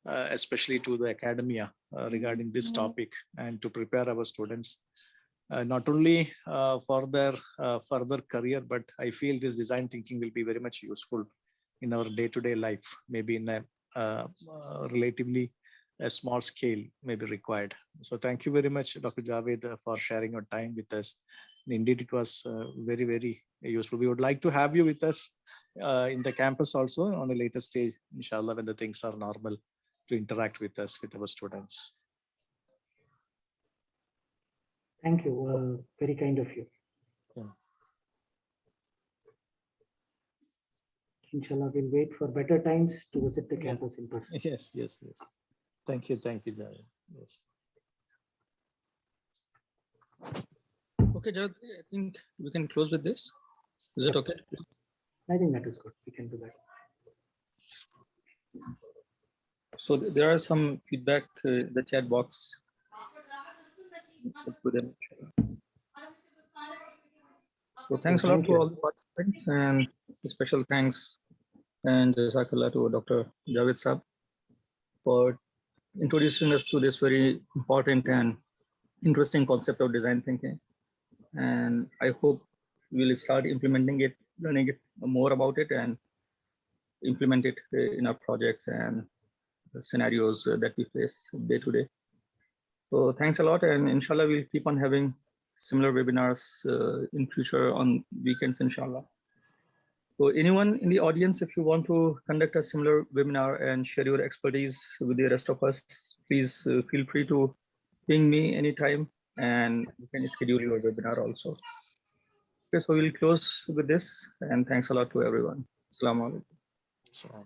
especially to the academia regarding this topic, and to prepare our students, not only for their further career, but I feel this design thinking will be very much useful in our day-to-day life, maybe in a relatively a small scale may be required. So thank you very much, Dr. Javed, for sharing your time with us. Indeed, it was very, very useful. We would like to have you with us in the campus also on a later stage, inshallah, when the things are normal, to interact with us, with our students. Thank you. Very kind of you. Yeah. Inshallah, we'll wait for better times to visit the campus in person. Yes, yes, yes. Thank you, Javed. Yes. Okay, Javed, I think we can close with this. Is it okay? I think that is good. We can do that. So there are some feedback in the chat box. Put them. So thanks a lot Thank to you. all the participants, and a special thanks and jazakallah to Dr. Javed Saab for introducing us to this very important and interesting concept of design thinking. And I hope we'll start implementing it, learning it more about it, and implement it in our projects and the scenarios that we face day to day. So thanks a lot, and inshallah we'll keep on having similar webinars in future on weekends, inshallah. So anyone in the audience, if you want to conduct a similar webinar and share your expertise with the rest of us, please feel free to ping me anytime, and you can schedule your webinar also. Okay, so we'll close with this, and thanks a lot to everyone. Assalamu alaikum.